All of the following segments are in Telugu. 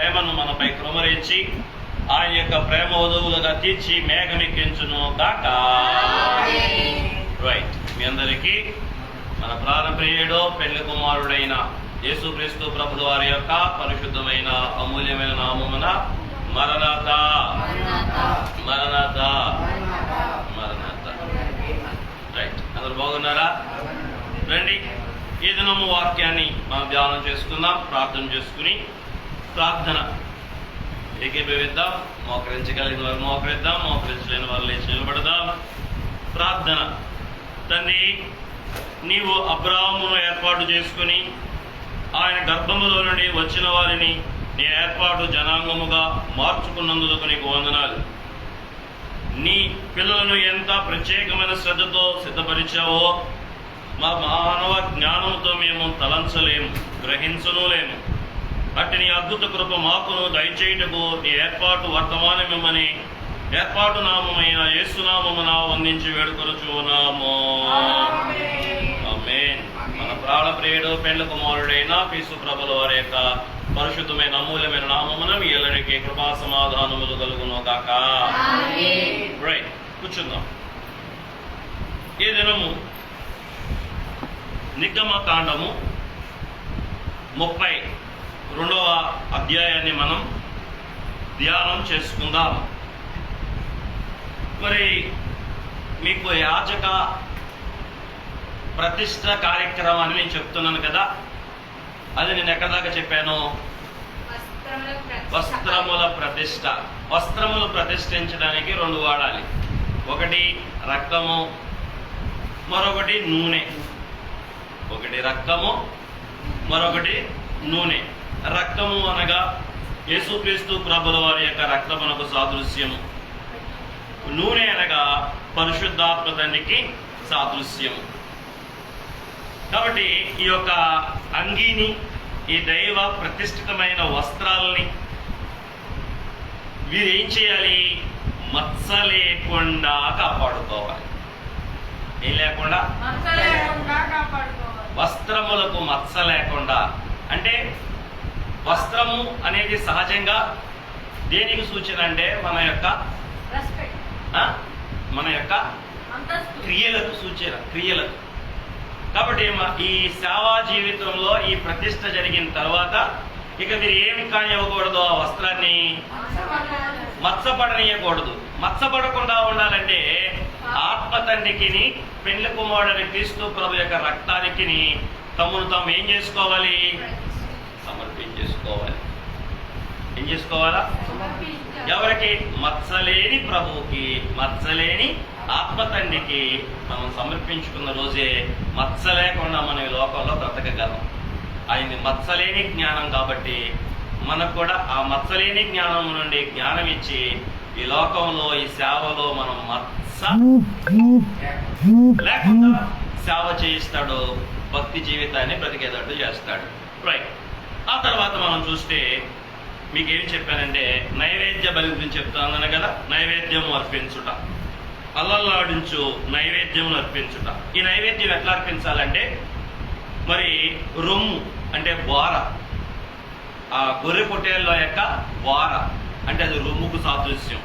ప్రేమను మనపై కృమరించి ఆయన యొక్క ప్రేమ వధువులుగా తీర్చి మేఘమెక్కించును గాక. రైట్, మీ అందరికీ మన ప్రాణప్రియుడు పెళ్లి కుమారుడైన యేసుక్రీస్తు ప్రభుల వారి యొక్క పరిశుద్ధమైన అమూల్యమైన నామమున మరణాత మరణాత మరణాత. రైట్, అందరు బాగున్నారా? రండి, ఈ దినము వాక్యాన్ని మనం ధ్యానం చేసుకుందాం. ప్రార్థన చేసుకుని ప్రార్థన ఏకీభవిద్దాం. మోకరించగలిగిన వారు మోకరిద్దాం, మోకరించలేని వారు లేచి నిలబడదాం. ప్రార్థన. తండ్రి, నీవు అబ్రాహామును ఏర్పాటు చేసుకుని ఆయన గర్భములో నుండి వచ్చిన వారిని నీ ఏర్పాటు జనాంగముగా మార్చుకున్నందుకు నీకు వందనాలు. నీ పిల్లలను ఎంత ప్రత్యేకమైన శ్రద్ధతో సిద్ధపరిచావో మా మానవ జ్ఞానంతో మేము తలంచలేము, గ్రహించలేము. అట్టి నీ అద్భుత కృప మాకును దయచేయుటకు నీ ఏర్పాటు వర్తమానమని ఏర్పాటు నామమైన యేసునామమున వందించి వేడుకొనుచున్నాము. ఆమేన్. మన ప్రాణప్రియుడు పెండ్లి కుమారుడైన యేసు ప్రభుల వారి యొక్క పరిశుద్ధమైన అమూల్యమైన నామమున మీ ఎల్లరికీ కృపా సమాధానములు కలుగును గాక. రైట్, కూర్చుందాం. ఈ దినము నిర్గమకాండము 32వ అధ్యాయాన్ని మనం ధ్యానం చేసుకుందాం. మరి మీకు యాజక ప్రతిష్ట కార్యక్రమాన్ని నేను చెప్తున్నాను కదా, అది నేను ఎక్కడ దాకా చెప్పాను? వస్త్రముల ప్రతిష్ట. వస్త్రములు ప్రతిష్ఠించడానికి 2 వాడాలి. ఒకటి రక్తము, మరొకటి నూనె. ఒకటి రక్తము, మరొకటి నూనె. రక్తము అనగా యేసుక్రీస్తు ప్రభుల వారి యొక్క రక్తమునకు సాదృశ్యము. నూనె అనగా పరిశుద్ధాత్మ తండ్రికి సాదృశ్యము. కాబట్టి ఈ యొక్క అంగీని, ఈ దైవ ప్రతిష్ఠితమైన వస్త్రాలని వీరు ఏం చేయాలి? మచ్చ లేకుండా కాపాడుకోవాలి. ఏం లేకుండా? వస్త్రములకు మచ్చ లేకుండా. అంటే వస్త్రము అనేది సహజంగా దేనికి సూచన అంటే మన యొక్క క్రియలకు సూచన, క్రియలకు. కాబట్టి ఈ సేవా జీవితంలో ఈ ప్రతిష్ట జరిగిన తర్వాత ఇక మీరు ఏమి కానివ్వకూడదు, ఆ వస్త్రాన్ని మచ్చపడనీయకూడదు. మచ్చపడకుండా ఉండాలంటే ఆత్మ తండ్రికి, పెండ్లి కుమారుడైన క్రీస్తు ప్రభు యొక్క రక్తానికి తమను తాము ఏం చేసుకోవాలి? సమర్పించేసుకోవాలి. ఏం చేసుకోవాలా? ఎవరికి? మచ్చలేని ప్రభువుకి, మచ్చలేని ఆత్మ తండ్రికి మనం సమర్పించుకున్న రోజే మచ్చ లేకుండా మనం ఈ లోకంలో బ్రతకగలం. ఆయన్ని మచ్చలేని జ్ఞానం కాబట్టి మనకు కూడా ఆ మచ్చలేని జ్ఞానం నుండి జ్ఞానం ఇచ్చి ఈ లోకంలో, ఈ సేవలో మనం మచ్చ లేకుండా సేవ చేయిస్తాడు. భక్తి జీవితాన్ని బ్రతికేటట్టు చేస్తాడు. రైట్. ఆ తర్వాత మనం చూస్తే మీకేం చెప్పానంటే నైవేద్య బలి గురించి చెప్తాను కదా. నైవేద్యము అర్పించుట, అల్లల్లాడించు నైవేద్యమును అర్పించుట. ఈ నైవేద్యం ఎట్లా అర్పించాలంటే మరి రొమ్ము అంటే బోర, ఆ గొర్రె పొట్టేళ్ళ యొక్క బోర అంటే అది రొమ్ముకు సాదృశ్యం.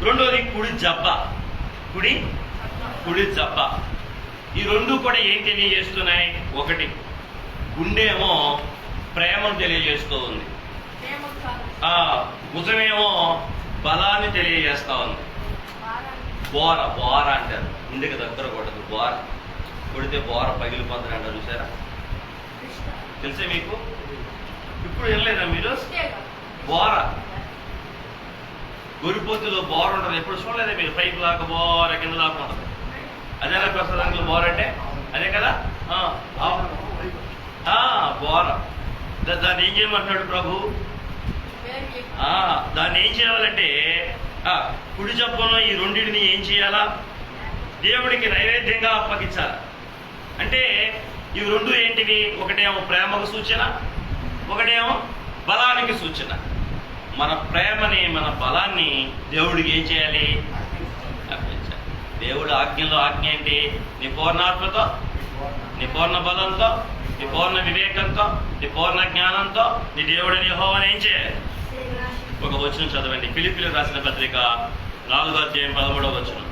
రెండోది కుడి జబ్బ, కుడి జబ్బ. ఈ 2 కూడా ఏం తెలియజేస్తున్నాయి? ఒకటి గుండేమో ప్రేమను తెలియజేస్తూ ఉంది, భుజమేమో బలాన్ని తెలియజేస్తా ఉంది. బోర, బోర అంటారు. ఇందుకు దగ్గర కూడదు. బోర కొడితే బోర పగిలిపోతుంది అంటారు. చూసారా? తెలిసే మీకు? ఇప్పుడు వినలేదా మీరు? బోర, గొరిపోతులో బోర ఉంటుంది. ఎప్పుడు చూడలేదా మీరు? పైపు దాకా బోర, కింద దాకా ఉంటుంది. అదేనా ప్రసాదానికి బోర అంటే? అదే కదా బోర. దాన్ని ఏం చేయమంటున్నాడు ప్రభు? దాన్ని ఏం చేయాలంటే కుడి జబ్బను ఈ 2ని ఏం చేయాలా? దేవుడికి నైవేద్యంగా అప్పగించాలి. అంటే ఇవి 2 ఏంటివి? ఒకటేమో ప్రేమకు సూచన, ఒకటేమో బలానికి సూచన. మన ప్రేమని, మన బలాన్ని దేవుడికి ఏం చేయాలి? అర్పించాలి. దేవుడు ఆజ్ఞలో ఆజ్ఞ ఏంటి? నీ పూర్ణాత్మతో, నీ పూర్ణ బలంతో, నీ పూర్ణ వివేకంతో, నీ పూర్ణ జ్ఞానంతో నీ దేవుడిని యెహోవాను ఏం చేయాలి? ఒక వచనం చదవండి. ఫిలిప్పీయులకు రాసిన పత్రిక 4వ అధ్యాయం 13వ వచనం.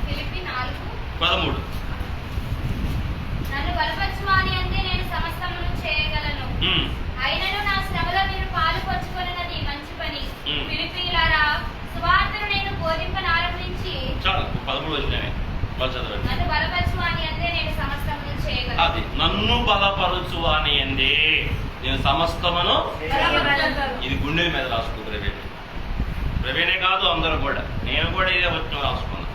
ఫిలిప్పీ 4:13. 13. నన్ను బలపరచువాని అందే నేను సమస్తమును చేయగలను. అయినను నా శ్రమలో మీరు పాలు పంచుకొనున్నది మంచి పని. ఫిలిప్పీయులారా, సువార్తను నేను బోధింపనారంభించి చాలు 13 వచనమే చదవండి. నన్ను బలపరచువాని అందే నేను సమస్తమును చేయగలను. అది నన్ను బలపరచువాని అందే నేను సమస్తమును. ఇది గుండెల మీద రాసుకో ప్రవీణే కాదు, అందరూ కూడా. నేను కూడా ఇదే వచ్చిన రాసుకున్నాను.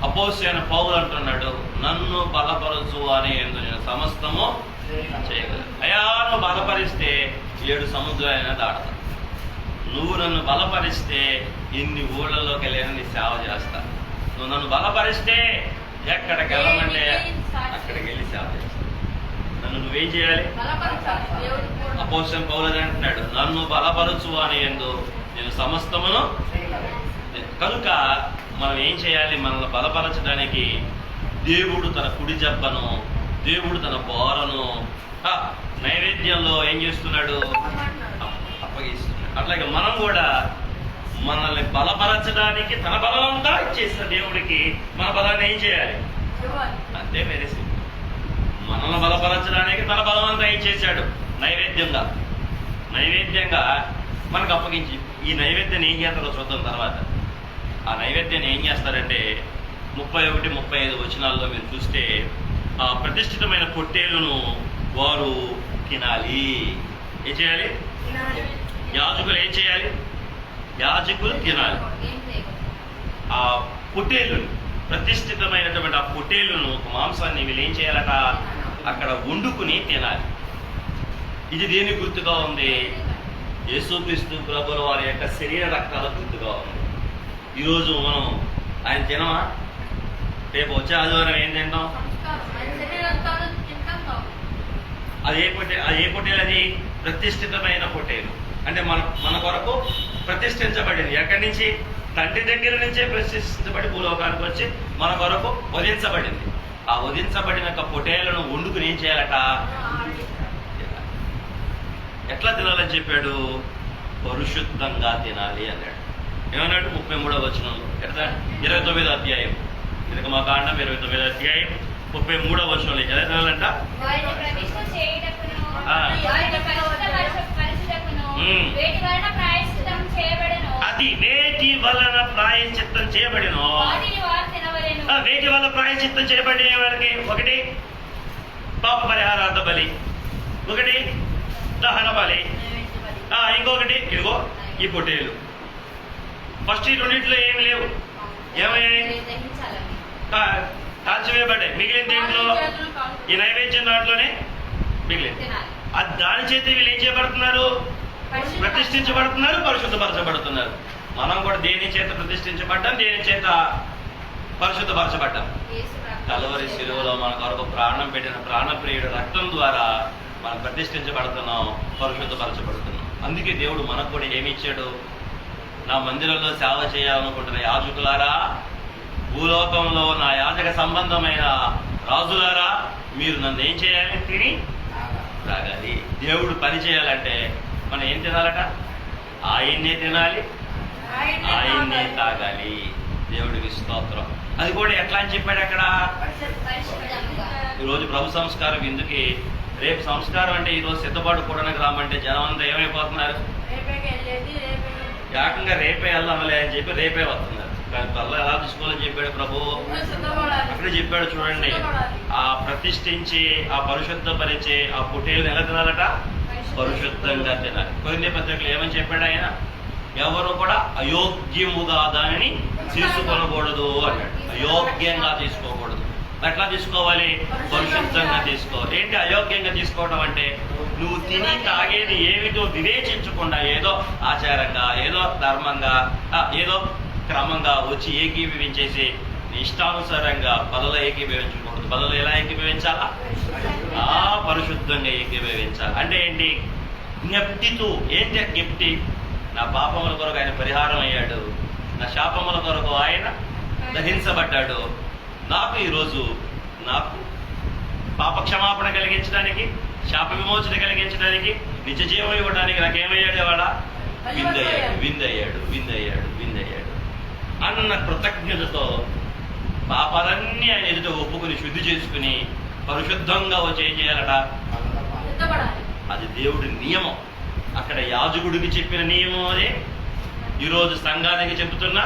అపోస్తలుడైన పౌలు అంటున్నాడు, నన్ను బలపరచు అని ఎందు నేను సమస్తము చేయగలను. అయ్యా, నువ్వు బలపరిస్తే 7 సముద్రాలైనా దాడతా. నువ్వు నన్ను బలపరిస్తే ఎన్ని ఊళ్ళలోకి వెళ్ళినా నీ సేవ చేస్తా. నువ్వు నన్ను బలపరిస్తే ఎక్కడికి వెళ్ళమంటే అక్కడికి వెళ్ళి సేవ చేస్తా. నన్ను నువ్వేం చేయాలి? అపోస్తలుడైన పౌలు అంటున్నాడు, నన్ను బలపరచు అని ఎందు నేను సమస్తమును. కనుక మనం ఏం చేయాలి? మనల్ని బలపరచడానికి దేవుడు తన కుడి జబ్బను, దేవుడు తన బోరను నైవేద్యంలో ఏం చేస్తున్నాడు? అప్పగిస్తున్నాడు. అట్లాగే మనం కూడా మనల్ని బలపరచడానికి తన బలమంతా ఇచ్చేసిన దేవుడికి మన బలాన్ని ఏం చేయాలి? అంతే, వెరీ సింపుల్. మనల్ని బలపరచడానికి తన బలమంతా ఏం చేశాడు? నైవేద్యంగా మనకు అప్పగించి, ఈ నైవేద్యాన్ని ఏం చేస్తారో చూద్దాం తర్వాత. ఆ నైవేద్యాన్ని ఏం చేస్తారంటే 31, 35 వచనాల్లో మీరు చూస్తే ఆ ప్రతిష్ఠితమైన పొట్టేలును వారు తినాలి. ఏం చేయాలి? యాజకులు ఏం చేయాలి? యాజకులు తినాలి. ఆ పొట్టేలును, ప్రతిష్ఠితమైనటువంటి ఆ పొట్టేలును, మాంసాన్ని వీళ్ళు ఏం చేయాలట? అక్కడ వండుకుని తినాలి. ఇది దేని గుర్తుగా ఉంది? యేసుక్రీస్తు ప్రభుల వారి యొక్క శరీర రక్తాల గుర్తుగా ఉంది. ఈరోజు మనం ఆయన తినమా? రేపు వచ్చే ఆదివారం ఏం తింటాం? అది ఏ పొట్టేలు? అది ప్రతిష్ఠితమైన పొట్టేలు. అంటే మన కొరకు ప్రతిష్ఠించబడింది. ఎక్కడి నుంచి? తండ్రి దగ్గర నుంచే ప్రతిష్ఠించబడి భూలోకానికి వచ్చి మన కొరకు వధించబడింది. ఆ వధించబడిన పొట్టేలను వండుకుని ఏం చేయాలట? ఎట్లా తినాలని చెప్పాడు? పరిశుద్ధంగా తినాలి అన్నాడు. ఏమన్నాడు? 33వ వచనంలో. ఎట్లా? 29వ అధ్యాయం, నిర్గమకాండం 29వ అధ్యాయం 33వ వచనంలో ఎలా తినాలంట? అది వేటి వలన ప్రాయశ్చిత్తం చేయబడినో. వేటి వల్ల ప్రాయశ్చిత్తం చేయబడిన వారికి 1 పాప పరిహారార్థ బలి, 1 దహన బలి, ఇంకొకటి ఇదిగో ఈ పొట్టేలు. ఫస్ట్ ఈ రెండింటిలో ఏమి లేవు. ఏమయ్యాయి? కాల్చివేయబడ్డాయి. మిగిలిన దేంట్లో? ఈ నైవేద్యం దాంట్లోనే మిగిలింది. అది దాని చేత వీళ్ళు ఏం చేయబడుతున్నారు? ప్రతిష్ఠించబడుతున్నారు, పరిశుద్ధపరచబడుతున్నారు. మనం కూడా దేని చేత ప్రతిష్ఠించబడ్డాం, దేని చేత పరిశుద్ధపరచబడ్డాం? కల్వరి శిలువలో మన కొరకు ప్రాణం పెట్టిన ప్రాణప్రియుడు రక్తం ద్వారా మనం ప్రతిష్ఠించబడుతున్నాం, పరిశుద్ధపరచబడుతున్నాం. అందుకే దేవుడు మనకు కూడా ఏమి ఇచ్చాడు? నా మందిరంలో సేవ చేయాలనుకుంటున్న యాజకులారా, భూలోకంలో నా యాజక సంబంధమైన రాజులారా, మీరు నన్ను ఏం చేయాలి? తిని తాగాలి. దేవుడు పని చేయాలంటే మనం ఏం తినాలట? ఆయన్నే తినాలి, ఆయన్నే తాగాలి. దేవుడికి స్తోత్రం. అది కూడా ఎట్లా అని చెప్పాడు అక్కడ? ఈరోజు ప్రభు సంస్కారం ఎందుకు? రేపు సంస్కారం అంటే ఈరోజు సిద్ధపాటు కూడడానికి రామంటే జనం అంతా ఏమైపోతున్నారు? ఏకంగా రేపే వెళ్దాంలే అని చెప్పి రేపే వస్తున్నారు. కానీ పర్లో ఎలా తీసుకోవాలని చెప్పాడు ప్రభు? అక్కడే చెప్పాడు చూడండి. ఆ ప్రతిష్ఠించి, ఆ పరిశుద్ధపరిచే ఆ పొట్టేలు ఎలా తినాలట? పరిశుద్ధంగా తినాలి. కొరింథీ పత్రికలో ఏమని చెప్పాడు ఆయన? ఎవరు కూడా అయోగ్యముగా దానిని తీసుకొనకూడదు అన్నాడు. అయోగ్యంగా తీసుకోకూడదు. ఎట్లా తీసుకోవాలి? పరిశుద్ధంగా తీసుకోవాలి. ఏంటి అయోగ్యంగా తీసుకోవడం అంటే? నువ్వు తిని తాగేది ఏమిటో వివేచించకుండా ఏదో ఆచారంగా, ఏదో ధర్మంగా, ఏదో క్రమంగా వచ్చి ఏకీభవించేసి ఇష్టానుసారంగా పదలో ఏకీభవించకూడదు. పదలో ఎలా ఏకీభవించాలా? పరిశుద్ధంగా ఏకీభవించాలి. అంటే ఏంటి? జ్ఞప్తితో. ఏంటి జ్ఞప్తి? నా పాపముల కొరకు ఆయన పరిహారం అయ్యాడు, నా శాపముల కొరకు ఆయన దహించబడ్డాడు. నాకు ఈరోజు నాకు పాప క్షమాపణ కలిగించడానికి, శాప విమోచన కలిగించడానికి, నిత్య జీవం ఇవ్వడానికి నాకేమయ్యాడు వాడా? విందయ్యాడు అన్న కృతజ్ఞతతో పాపాలన్నీ ఆయన ఎదుట ఒప్పుకుని శుద్ధి చేసుకుని పరిశుద్ధంగా వచ్చి ఏం చేయాలట? అది దేవుడి నియమం. అక్కడ యాజకుడికి చెప్పిన నియమం అదే ఈరోజు సంఘానికి చెబుతున్నా.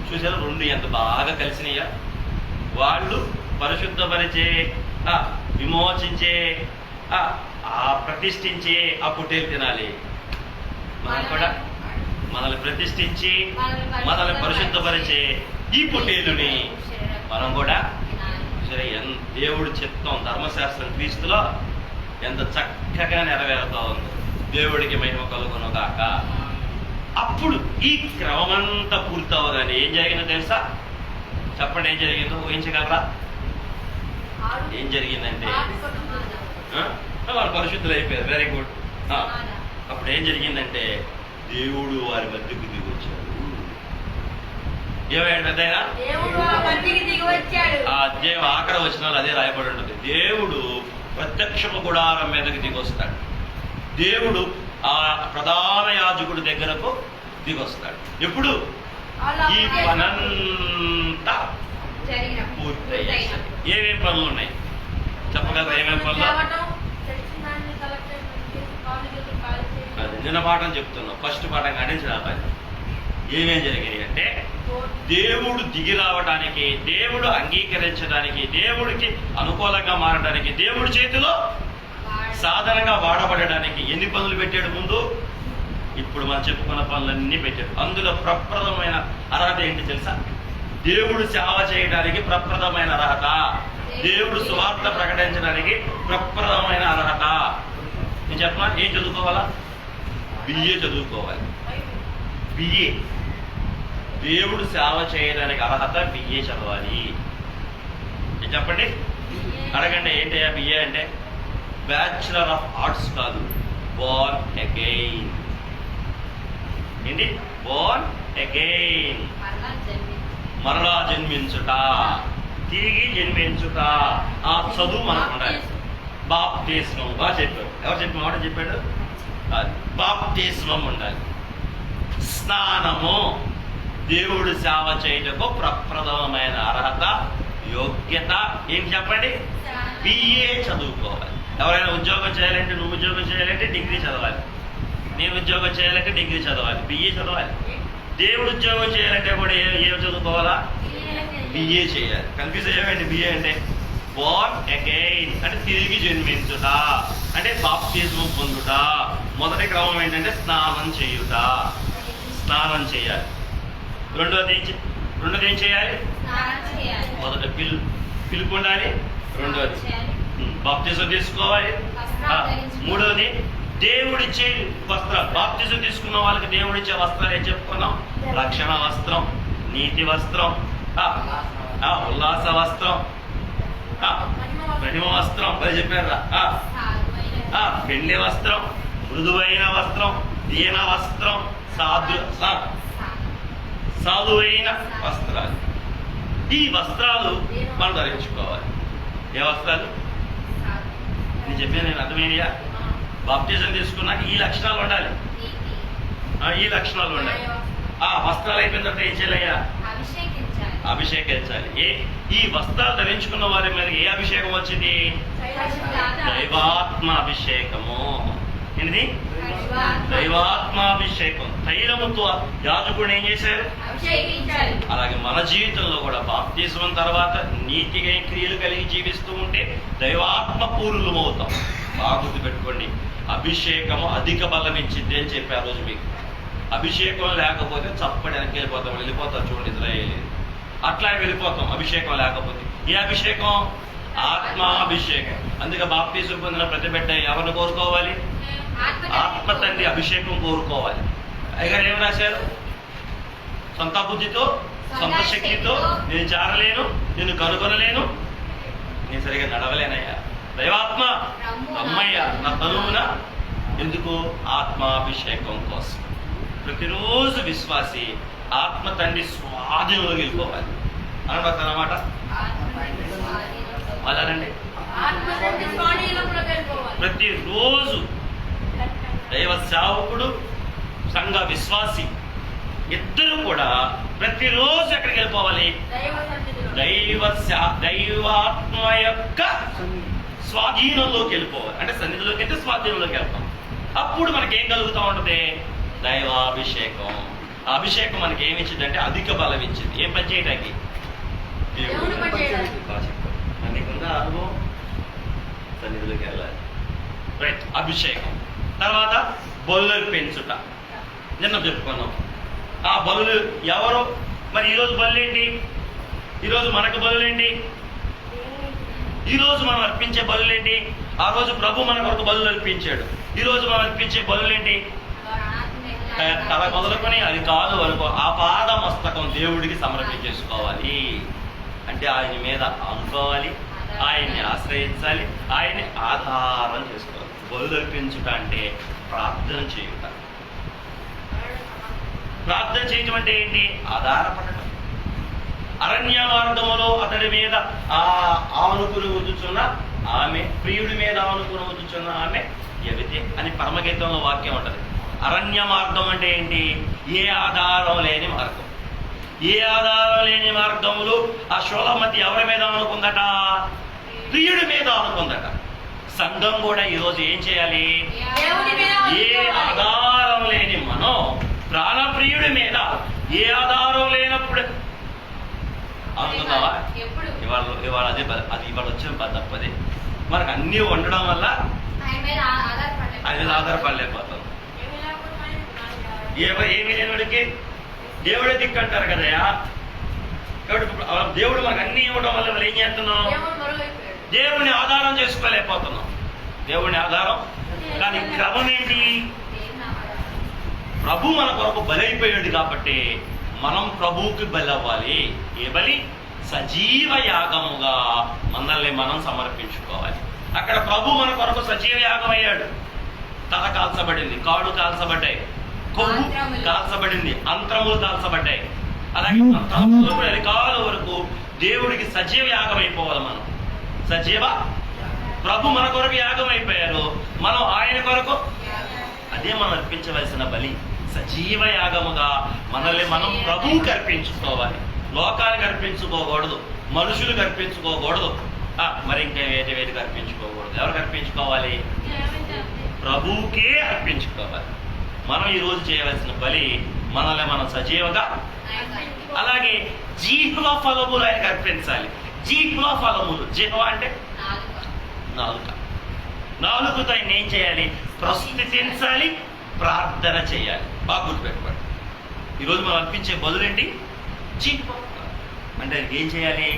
చూసారు రెండు ఎంత బాగా కలిసినాయా? వాళ్ళు పరిశుద్ధపరిచే, విమోచించే, ప్రతిష్ఠించే ఆ పొట్టేలు తినాలి. మనం కూడా మనల్ని ప్రతిష్ఠించి మనల్ని పరిశుద్ధపరిచే ఈ పొట్టేలుని మనం కూడా సరే. దేవుడి చిత్తం ధర్మశాస్త్రం క్రీస్తులో ఎంత చక్కగా నెరవేరుతా ఉంది. దేవుడికి మహిమ కలుగును గాక. అప్పుడు ఈ క్రమమంతా పూర్తవగానే ఏం జరిగిందో తెలుసా? చెప్పండి, ఏం జరిగిందో ఊహించగలరా? ఏం జరిగిందంటే వాళ్ళు పరిశుద్ధులు అయిపోయారు. Very good. అప్పుడు ఏం జరిగిందంటే దేవుడు వారి మధ్యకు దిగొచ్చాడు. ఏమయ్యాడు పెద్దయినా? ఆ అధ్యాయం ఆఖరి వచనాలు అదే రాయబడి ఉంటుంది. దేవుడు ప్రత్యక్షపు గుడారం మీదకి దిగొస్తాడు. దేవుడు ఆ ప్రధాన యాజకుడి దగ్గరకు దిగొస్తాడు. ఎప్పుడు? ఈ పనంతా పూర్తయ్యాయి. ఏమేం పనులు ఉన్నాయి చెప్పగలరా? ఏమేం పనులు? అది నిన్న పాఠం చెప్తున్నాం. ఫస్ట్ పాఠం కానించి రావాలి. ఏమేం జరిగినాయి అంటే దేవుడు దిగి రావడానికి, దేవుడు అంగీకరించడానికి, దేవుడికి అనుకూలంగా మారడానికి, దేవుడి చేతిలో సాధనంగా వాడబడడానికి ఎన్ని పనులు పెట్టాడు ముందు? ఇప్పుడు మనం చెప్పుకున్న పనులన్నీ పెట్టాడు. అందులో ప్రప్రదమైన అర్హత ఏంటి తెలుసా? దేవుడు సేవ చేయడానికి ప్రప్రదమైన అర్హత, దేవుడు సువార్త ప్రకటించడానికి ప్రప్రదమైన అర్హత. నేను చెప్పనా? ఏం చదువుకోవాలా? బిఏ చదువుకోవాలి. బిఏ. దేవుడు సేవ చేయడానికి అర్హత బిఏ చదవాలి. చెప్పండి, అడగండి ఏంటయ్యా బిఏ అంటే? బ్యాచులర్ ఆఫ్ ఆర్ట్స్ కాదు, బోర్న్ అగైన్. ఏంటి? Born again. మరలా జన్మించుట, తిరిగి జన్మించుట. ఆ చదువు మనకు ఉండాలి. బాప్తిస్మం బాగా చెప్పాడు. ఎవరు చెప్పిన మాట చెప్పాడు? బాప్తిస్మం ఉండాలి. స్నానము దేవుడు సేవ చేయటకు ప్రప్రదమైన అర్హత, యోగ్యత ఏం చెప్పండి? బిఏ చదువుకోవాలి. ఎవరైనా ఉద్యోగం చేయాలంటే, నువ్వు ఉద్యోగం చేయాలంటే డిగ్రీ చదవాలి. నేను ఉద్యోగం చేయాలంటే డిగ్రీ చదవాలి, బిఏ చదవాలి. దేవుడు ఉద్యోగం చేయాలంటే కూడా ఏం చదువుకోవాలా? బిఏ చేయాలి. కన్ఫ్యూజ్ అయ్యామండి. బిఏ అంటే బోర్న్ అగైన్ అంటే తిరిగి జన్మించుట, అంటే బాప్తిజం పొందుట. మొదటి క్రమం ఏంటంటే స్నానం చేయుట. స్నానం చేయాలి. రెండోది ఏం చేయాలి? మొదట పిలుపు ఉండాలి. రెండోది బాప్తిజం తీసుకోవాలి. మూడోది దేవుడిచ్చే వస్త్రాలు. బాప్తిజం తీసుకున్న వాళ్ళకి దేవుడిచ్చే వస్త్రాలు ఏం చెప్పుకున్నాం? రక్షణ వస్త్రం, నీతి వస్త్రం, ఉల్లాస వస్త్రం, మహిమ వస్త్రం. అది చెప్పారా? పెళ్లి వస్త్రం, మృదువైన వస్త్రం, దీన వస్త్రం, సాధువైన వస్త్రాలు. ఈ వస్త్రాలు మనం ధరించుకోవాలి. ఏ వస్త్రాలు? నేను చెప్పాను. నేను అర్థమైనయా? బాప్టిజం తీసుకున్నాక ఈ లక్షణాలు ఉండాలి. ఈ లక్షణాలు ఉండాలి. ఆ వస్త్రాలు అయిపోయిన తర్వాత ఏం చేయాలయ్యా? అభిషేకించాలి. ఈ వస్త్రాలు ధరించుకున్న వారి మీద ఏ అభిషేకం వచ్చింది? దైవాత్మ అభిషేకము. ఏంటి? దైవాత్మాభిషేకం. తైలముతో యాజకుడు ఏం చేశారు? అలాగే మన జీవితంలో కూడా బాప్తిజం తర్వాత నీతిగా క్రియలు కలిగి జీవిస్తూ ఉంటే దైవాత్మ పూర్ణులం అవుతాం. బాగా గుర్తుపెట్టుకోండి. అభిషేకము అధిక బలం ఇచ్చింది అని చెప్పి ఆ రోజు మీకు. అభిషేకం లేకపోతే చప్పటి వెనక్కి వెళ్ళిపోతారు. చూడండి, ఇజ్రాయేలు అట్లా వెళ్ళిపోతాం అభిషేకం లేకపోతే. ఏ అభిషేకం? ఆత్మాభిషేకం. అందుకే బాప్తిజం పొందిన ప్రతి బిడ్డ ఎవరిని కోరుకోవాలి? ఆత్మ తండ్రి అభిషేకం కోరుకోవాలి. అయ్యగారు ఏం రాశారు? సొంత బుద్ధితో, సొంత శక్తితో నేను చారలేను, నేను కనుగొనలేను, నేను సరిగా నడవలేనయ్యా. దైవాత్మ అమ్మయ్య నా తనువున. ఎందుకు? ఆత్మాభిషేకం కోసం. ప్రతిరోజు విశ్వాసి ఆత్మ తండ్రి స్వాధీనంలో వెళ్ళిపోవాలి అన్నమాట. అలానండి. ప్రతిరోజు దైవ సేవకుడు సంఘ విశ్వాసి ఇద్దరు కూడా ప్రతిరోజు ఎక్కడికి వెళ్ళిపోవాలి? దైవాత్మ యొక్క స్వాధీనంలోకి వెళ్ళిపోవాలి. అంటే సన్నిధిలోకి అయితే స్వాధీనంలోకి వెళ్తాం. అప్పుడు మనకి ఏం కలుగుతూ ఉంటుంది? దైవాభిషేకం. ఆ అభిషేకం మనకి ఏమి ఇచ్చిందంటే అధిక బలం ఇచ్చింది. ఏం పని చేయడానికి? మనకుందా అనుభవం? సన్నిధిలోకి వెళ్ళాలి. రైట్. అభిషేకం తర్వాత బలులు పెంచుట. నిన్న చెప్పుకున్నాం. ఆ బలులు ఎవరు? మరి ఈరోజు బలులేంటి? ఈరోజు మనకు బలులేంటి? ఈరోజు మనం అర్పించే బలులేంటి? ఆ రోజు ప్రభు మన కొరకు బలులు అర్పించాడు. ఈరోజు మనం అర్పించే బలులేంటి? తల మొదలుకొని అది కాదు వరకు ఆ పాద మస్తకం దేవుడికి సమర్పించేసుకోవాలి. అంటే ఆయన మీద అనుకోవాలి, ఆయన్ని ఆశ్రయించాలి, ఆయన్ని ఆధారం చేసుకోవాలి. బలులు అర్పించుట అంటే ప్రార్థన చేయుట. ప్రార్థన చేయటం అంటే ఏంటి? ఆధారపడటం. అరణ్య మార్గములో అతడి మీద ఆనుకుని వదుచున్న ఆమె, ప్రియుడి మీద ఆనుకుని వదుచున్న ఆమె యవితే అని పరమగీతంలో వాక్యం ఉంటది. అరణ్య మార్గం అంటే ఏంటి? ఏ ఆధారం లేని మార్గం. ఏ ఆధారం లేని మార్గములు ఆ శూలమతి ఎవరి మీద ఆనుకుందట? ప్రియుడి మీద ఆనుకుందట. సంఘం కూడా ఈరోజు ఏం చేయాలి? ఏ ఆధారం లేని మనం ప్రాణప్రియుడి మీద ఏ ఆధారం లేనప్పుడు అనుకుందావా? ఇవాళ అదే అది ఇవాళ వచ్చిన తప్పదే. మనకు అన్నీ ఉండడం వల్ల ఆయన మీద ఆధారపడలేకపోతాం. ఏమి లేనివాడికి దేవుడే దిక్కు అంటారు కదయా. కాబట్టి దేవుడు మనకు అన్ని ఇవ్వడం వల్ల మనం ఏం చేస్తున్నాం? దేవుడిని ఆధారం చేసుకోలేకపోతున్నాం. దేవుడిని ఆధారం. కానీ క్రమం ఏంటి? ప్రభు మన కొరకు బలైపోయాడు కాబట్టి మనం ప్రభువుకి బలి అవ్వాలి. ఏ బలి? సజీవ యాగముగా మనల్ని మనం సమర్పించుకోవాలి. అక్కడ ప్రభు మన కొరకు సజీవ యాగం అయ్యాడు. తల కాల్చబడింది, కాళ్ళు కాల్చబడ్డాయి, కొవ్వు కాల్చబడింది, అంతరములు కాల్చబడ్డాయి. అలాగే కాల వరకు దేవుడికి సజీవ యాగం అయిపోవాలి. మనం సజీవ ప్రభు మన కొరకు యాగం అయిపోయారు, మనం ఆయన కొరకు. అదే మనం అర్పించవలసిన బలి. సజీవ యాగముగా మనల్ని మనం ప్రభువుకి అర్పించుకోవాలి. లోకానికి అర్పించుకోకూడదు, మనుషులకు అర్పించుకోకూడదు, మరి ఇంకా వేటికి అర్పించుకోకూడదు. ఎవరికి అర్పించుకోవాలి? ప్రభువుకే అర్పించుకోవాలి. మనం ఈరోజు చేయవలసిన బలి మనల్ని మనం సజీవగా. అలాగే జీవ ఫలములు ఆయనకు అర్పించాలి. జీవ ఫలములు, జీవ అంటే నాలుక. నాలుగుతో ఆయన ఏం చేయాలి? ప్రస్తుతించాలి, ప్రార్థన చేయాలి. బాగా గుర్తుపెట్టుకోండి. ఈరోజు మనం అర్పించే బదులేంటి? జీవ అంటే ఏం చేయాలి?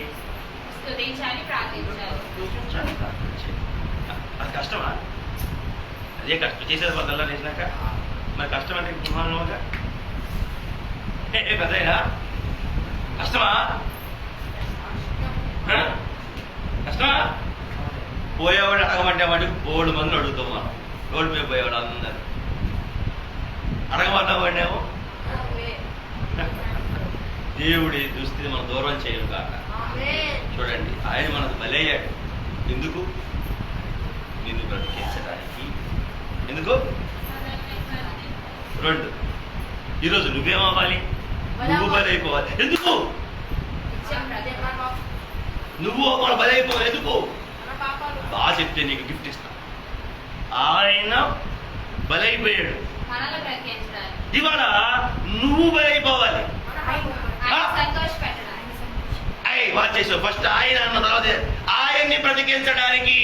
అది కష్టమా? అదే కష్టం. చేసేది బదులా చేసినాక మరి కష్టం అంటే పెద్దయినా కష్టమా? కష్టమా? పోయేవాడు అడగమంటే వాడికి 3 మందిని అడుగుతాం మనం. రోడ్డు మీద పోయేవాడు అందరు అడగమన్నావాడేమో. దేవుడి దుస్థితి మనం దూరం చేయరు కాక. చూడండి, ఆయన మనకు బలయ్యాడు. ఎందుకు? నిన్ను బ్రతికించడానికి. ఎందుకు? 2, ఈరోజు నువ్వేమవ్వాలి? నువ్వు బలైపోవాలి. ఎందుకు? నువ్వు మన బలైపోవాలి. ఎందుకు? బాగా చెప్తే నీకు గిఫ్ట్ ఇస్తా. ఆయన బలైపోయాడు. ఇవాళ నువ్వు బలైపోవాలి. చేసావు ఫస్ట్ ఆయన అన్న తర్వాత ఆయన్ని బ్రతికించడానికి.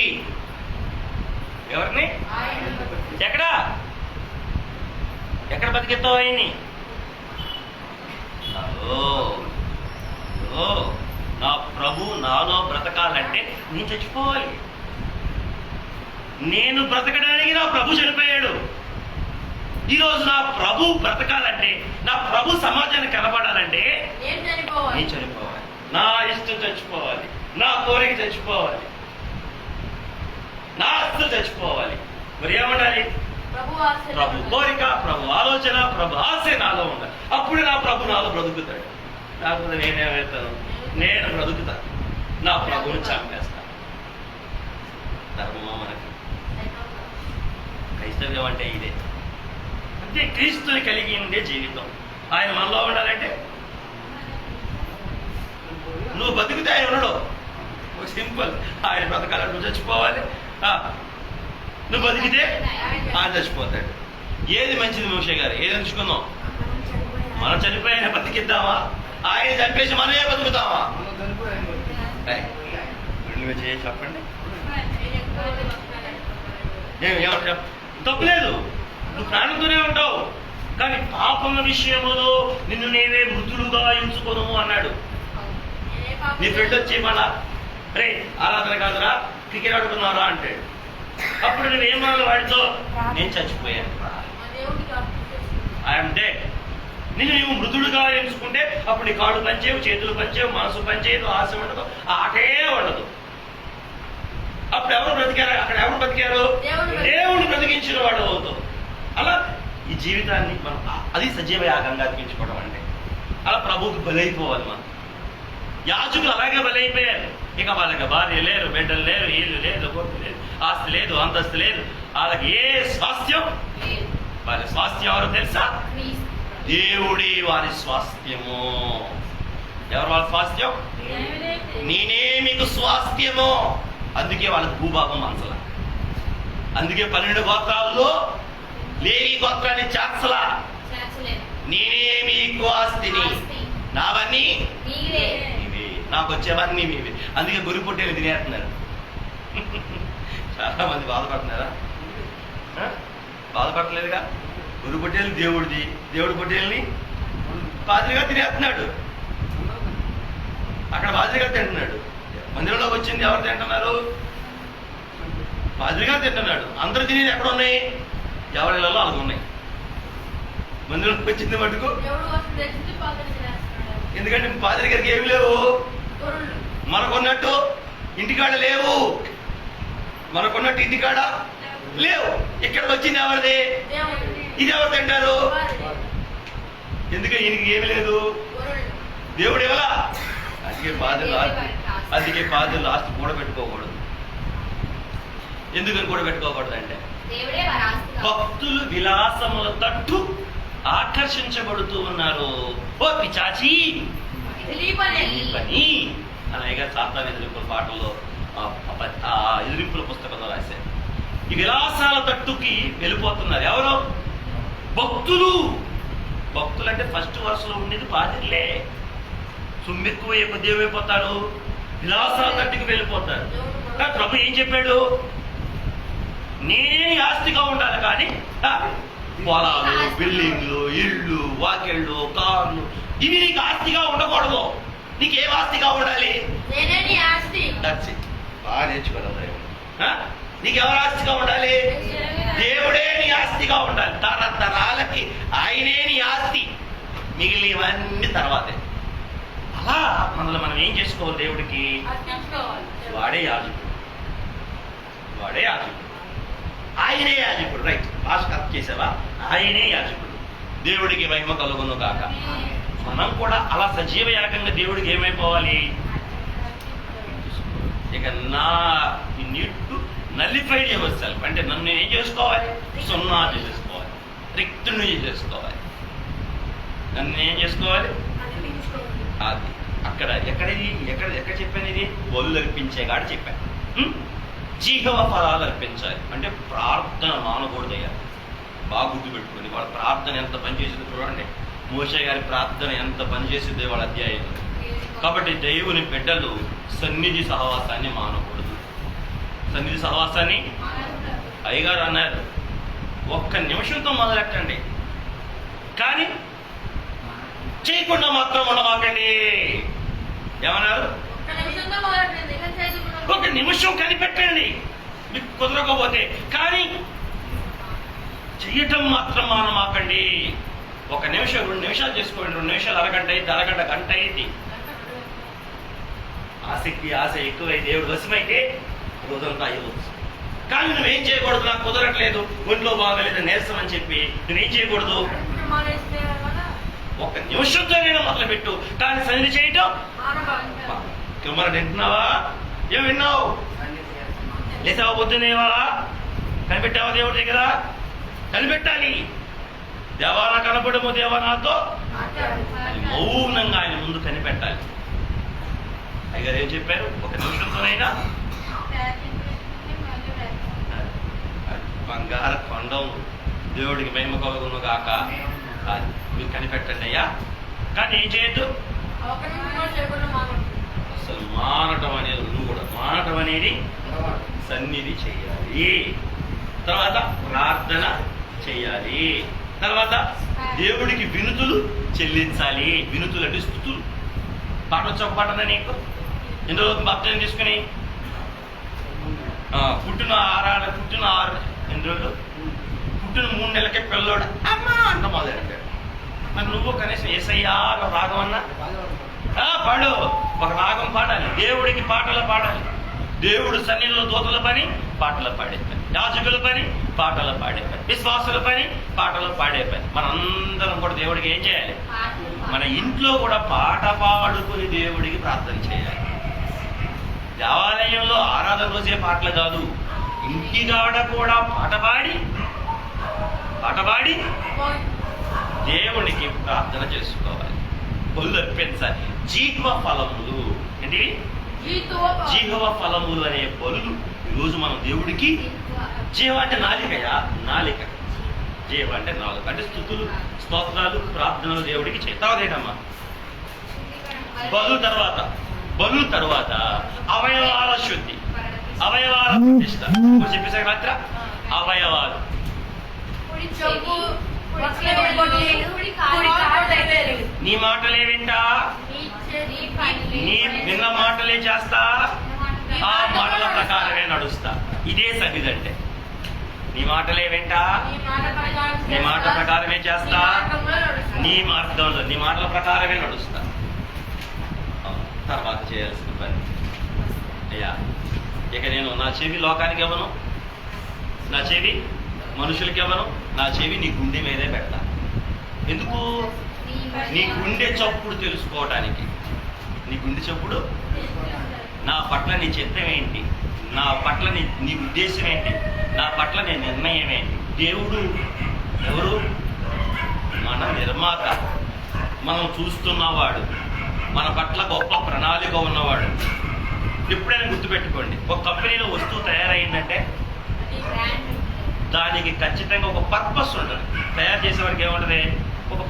ఎవరిని? ఎక్కడ బతికిస్తావు ఆయన్ని? నా ప్రభు నాలో బ్రతకాలంటే నేను చచ్చిపోవాలి. నేను బ్రతకడానికి నా ప్రభు చనిపోయాడు. ఈరోజు నా ప్రభు బ్రతకాలంటే, నా ప్రభు సమాజానికి కనబడాలంటే నేను చనిపోవాలి. నా ఇష్టం చచ్చిపోవాలి, నా కోరిక చచ్చిపోవాలి, నా ఆస్తులు చచ్చిపోవాలి. మరి ఏమండాలి? ప్రభు కోరిక, ప్రభు ఆలోచన, ప్రభు ఆశ నాలో ఉండాలి. అప్పుడు నా ప్రభు నాలో బ్రతుకుతాడు. లేకపోతే నేనేమవుతాను? నేను బ్రతుకుతాను, నా ప్రభువుని చంపేస్తాను. ధర్మమా మనకి? క్రైస్తవ్యం అంటే ఇదే. అంటే క్రీస్తుని కలిగి ఉండే జీవితం. ఆయన మనలో ఉండాలంటే నువ్వు బతికితే ఆయన ఉండడు. సింపుల్. ఆయన బ్రతకాలని నువ్వు చచ్చిపోవాలి, నువ్వు బతికితే ఆయన చచ్చిపోతాడు. ఏది మంచిది మోషే గారు? ఏది ఎంచుకుందాం? మనం చనిపోయి ఆయన బతికిద్దామా? ఆయన చంపేసి మనమే బతుకుతామా? చెప్పండి. ఏమంటా? తప్పులేదు, నువ్వు ప్రాణంతోనే ఉంటావు, కానీ పాపం విషయంలో నిన్ను నేనే మృతులుగా ఎంచుకోను అన్నాడు. నీ ఫ్రెండ్ వచ్చి మళ్ళా రే ఆరాధన కాదురా, క్రికెట్ ఆడుకున్నారా అంటాడు. అప్పుడు నువ్వేమన్నా వాడితో నేను చచ్చిపోయాను, ఐఎమ్ డెడ్. నువ్వు మృతుడుగా ఎంచుకుంటే అప్పుడు నీ కాళ్ళు పనిచేయవు, చేతులు పనిచేయవు, మనసు పనిచేయదు, ఆశ ఉండదు, ఆటే ఉండదు. అప్పుడు ఎవరు బ్రతికారు? అక్కడ ఎవరు బ్రతికారు? దేవుడు బ్రతికించిన వాడు అవుతావు. అలా ఈ జీవితాన్ని మనం అది సజీవ యాగంగా అతికించుకోవడం అంటే అలా ప్రభువుకి బలైపోవాలి. మనం యాజకులు అలాగే బలైపోయారు. ఇక వాళ్ళకి భార్య లేరు, బిడ్డలు లేరు, ఇల్లు లేదు, కొట్టు లేదు, ఆస్తి లేదు, అంతస్తు లేదు, వాళ్ళకి ఏ స్వాస్థ్యం. వారి స్వాస్థ్యం ఎవరు తెలుసా? దేవుడే వారి స్వాస్థ్యము. ఎవరు వాళ్ళ స్వాస్థ్యం? నేనే మీకు స్వాస్థ్యము. అందుకే వాళ్ళకి భూభాగం మనసల. అందుకే 12 గోత్రాల్లో లేవి గోత్రాన్ని చేర్చలా. నేనే మీకు ఆస్తిని, నావన్నీ మీవే, నాకు వచ్చేవన్నీ మీవే. అందుకే గురి పొట్టేలు తినేస్తున్నారు. చాలా మంది బాధపడుతున్నారా? బాధపడలేదుగా. గురి పొట్టేలు దేవుడిది, దేవుడి పొట్టేల్ని పాదిరిగా తినేస్తున్నాడు. అక్కడ పాదిరిగా తింటున్నాడు. మందిరంలోకి వచ్చింది ఎవరు తింటున్నారు? పాదిరిగా తింటున్నాడు. అందరూ తినేది ఎక్కడ ఉన్నాయి? ఎవరిలో అలాగ ఉన్నాయి. మందిరంలోకి వచ్చింది మటుకు. ఎందుకంటే పాదిరి గారికి ఏమి లేవు, మనకున్నట్టు ఇంటికాడ లేవు, మనకున్నట్టు ఇంటికాడ లేవు. ఇక్కడికి వచ్చింది ఎవరిది? ఇది ఎవరు తింటారు? ఎందుకంటే ఈయనకి ఏమి లేదు, దేవుడు ఇవ్వలా. అందుకే పాదులు లాస్ట్ కూడబెట్టుకోకూడదు. ఎందుకని కూడబెట్టుకోకూడదు అంటే భక్తులు విలాసముల తట్టు ఆకర్షించబడుతూ ఉన్నారు. ఓ పిచాచి పని అలాగే సాతాను ఎదురింపుల పాటల్లో ఎదురింపుల పుస్తకంలో రాశారు. ఈ విలాసాల తట్టుకి వెళ్ళిపోతున్నారు ఎవరు? భక్తులు. భక్తులు అంటే ఫస్ట్ వరుసలో ఉండేది పాదిర్లే. సుమ్మెక్కువ కొద్ది ఏమైపోతారు? విలాసాల తట్టుకి వెళ్ళిపోతారు. ప్రభు ఏం చెప్పాడు? నేనే ఆస్తిగా ఉండాలి, కానీ పొలాలు, బిల్డింగ్లు, ఇళ్ళు, వాకిళ్ళు, కార్లు ఇవి నీకు ఆస్తిగా ఉండకూడదు. నీకేం ఆస్తిగా ఉండాలి? బాగా నేర్చుకోవాలి. నీకెవరు ఆస్తిగా ఉండాలి? దేవుడే నీ ఆస్తిగా ఉండాలి. తరతరాలకి ఆయనే నీ ఆస్తి, మిగిలినవన్నీ తర్వాతే. అలా మనల్ని మనం ఏం చేసుకోవాలి? దేవుడికి వాడే యాజకుడు, వాడే యాజకుడు, ఆయనే యాజకుడు. రైట్, భాష కట్ చేసావా? ఆయనే యాజకుడు. దేవుడికి మహిమ కలుగును కాక. మనం కూడా అలా సజీవ యాగంగా దేవుడికి ఏమైపోవాలి? ఇక you need to nullified your self. అంటే నన్ను ఏం చేసుకోవాలి? సున్నా చేసేసుకోవాలి, రిక్తుని చేసుకోవాలి. నన్ను ఏం చేసుకోవాలి? అది అక్కడ ఎక్కడ చెప్పాను? ఇది బలు అర్పించేగాడు చెప్పాను. జీవ ఫలాలు అర్పించాలి అంటే ప్రార్థన మానకూడదు. అయ్యాలి బాగా గుర్తు పెట్టుకుని వాళ్ళ ప్రార్థన ఎంత పనిచేసిందో చూడండి. మోషే గారి ప్రార్థన ఎంత పనిచేసింది వాళ్ళ అధ్యాయంలో. కాబట్టి దేవుని బిడ్డలు సన్నిధి సహవాసాన్ని మానకూడదు. సన్నిధి సహవాసాన్ని అయ్యగారు అన్నారు, 1 నిమిషంతో మొదలెట్టండి, కానీ చేయకుండా మాత్రం ఉండమాకండి. ఏమన్నారు? 1 నిమిషం కనిపెట్టండి, మీకు కుదరకపోతే. కానీ చెయ్యటం మాత్రం మానమాకండి. 1 నిమిషం, 2 నిమిషాలు చేసుకోండి. 2 నిమిషాలు అరగంట అయింది, అరగంట గంట అయింది. ఆసక్తి ఆశ ఎక్కువై దేవుడు వశమైతే రోజంతా అయ్యవచ్చు. కానీ నువ్వేం చేయకూడదు? నాకు కుదరట్లేదు, ఒంట్లో బాగలేదు, నీరసం అని చెప్పి నువ్వేం చేయకూడదు? 1 నిమిషంతో నేను మొదలుపెట్టు, కానీ సన్నిధి చేయటం కిమ్మర వింటున్నావా? ఏం విన్నావు? లేసావా? పొద్దునేవా? కనిపెట్టావా దేవుడి దగ్గర? కనిపెట్టాలి. దేవా నా కనపడము, దేవా నాతో అని మౌనంగా ఆయన ముందు కనిపెట్టాలి. అయ్యగారు ఏం చెప్పారు? ఒక నిమిషంతోనైనా బంగారు కొండం దేవుడికి మహిమ కలుగును గాక కాదు, మీరు కనిపెట్టండి అయ్యా. కానీ ఏం చేయొద్దు, అసలు మానటం అనేది నువ్వు కూడా మానటం అనేది సన్నిధి చేయాలి. తర్వాత ప్రార్థన చేయాలి. తర్వాత దేవుడికి వినుతులు చెల్లించాలి. వినుతులు అంటే స్తుతులు. పాట వచ్చి ఒక పాటనా నీకు? ఎన్ని రోజులు బాప్తిజం తీసుకుని పుట్టిన 6 రోజులు పుట్టిన 3 నెలలకే పిల్లోడు అమ్మా అంట మొదలెట్టాడు. మరి నువ్వు కనీసం ఏసయ్యా రాగం అన్నా పాడు. ఒక రాగం పాడాలి. దేవుడికి పాటలు పాడాలి. దేవుడు సన్నిధిలో దూతల పని పాటలు పాడే పని, యాజకుల పని పాటలు పాడే పని, విశ్వాసుల పని పాటలు పాడే పని. మనందరం కూడా దేవుడికి ఏం చేయాలి? మన ఇంట్లో కూడా పాట పాడుకుని దేవుడికి ప్రార్థన చేయాలి. దేవాలయంలో ఆరాధన రోజే పాటలు కాదు, ఇంటిగాడ కూడా పాట పాడి దేవునికి ప్రార్థన చేసుకోవాలి. పళ్ళు అర్పించాలి. జీవ ఫలములు ఏంటివి? జీవ ఫలములు అనే పళ్ళు ఈరోజు మనం దేవుడికి. జీవ అంటే నాలికయా? నాలిక. జీవ అంటే నాలుక, అంటే స్తుతులు, స్తోత్రాలు, ప్రార్థనలు దేవుడికి చేయ. తర్వాత ఏంటమ్మా? బలు తర్వాత అవయవాల శుద్ధి, అవయవాల ప్రతిష్ట. చెప్పేసా రాత్ర అవయవాలు. నీ మాటలే వింటా, నీ విన్న మాటలే చేస్తా, ఆ మాటల ప్రకారమే నడుస్తా. ఇదే సన్నిధి అంటే. నీ మాటలే వింటా, నీ మాట ప్రకారమే చేస్తా, నీ మార్గంలో నీ మాటల ప్రకారమే నడుస్తా. తర్వాత చేయాల్సిన పని అయ్యా, ఇక నేను నా చెవి లోకానికి ఇవ్వను, నా చెవి మనుషులకి ఇవ్వను, నా చెవి నీ గుండె మీదే పెడతా. ఎందుకు? నీ గుండె చప్పుడు తెలుసుకోవడానికి. నీ గుండె చప్పుడు, నా పట్ల నీ చిత్తం ఏంటి, నా పట్ల నీ ఉద్దేశం ఏంటి, నా పట్ల నీ నిర్ణయం ఏంటి. దేవుడు ఎవరు? మన నిర్మాత, మనం చూస్తున్నవాడు, మన పట్ల గొప్ప ప్రణాళిక ఉన్నవాడు. ఎప్పుడైనా గుర్తుపెట్టుకోండి, ఒక కంపెనీలో వస్తువు తయారైందంటే దానికి ఖచ్చితంగా ఒక పర్పస్ ఉంటుంది. తయారు చేసేవాడికి ఏముంటుంది? ఒక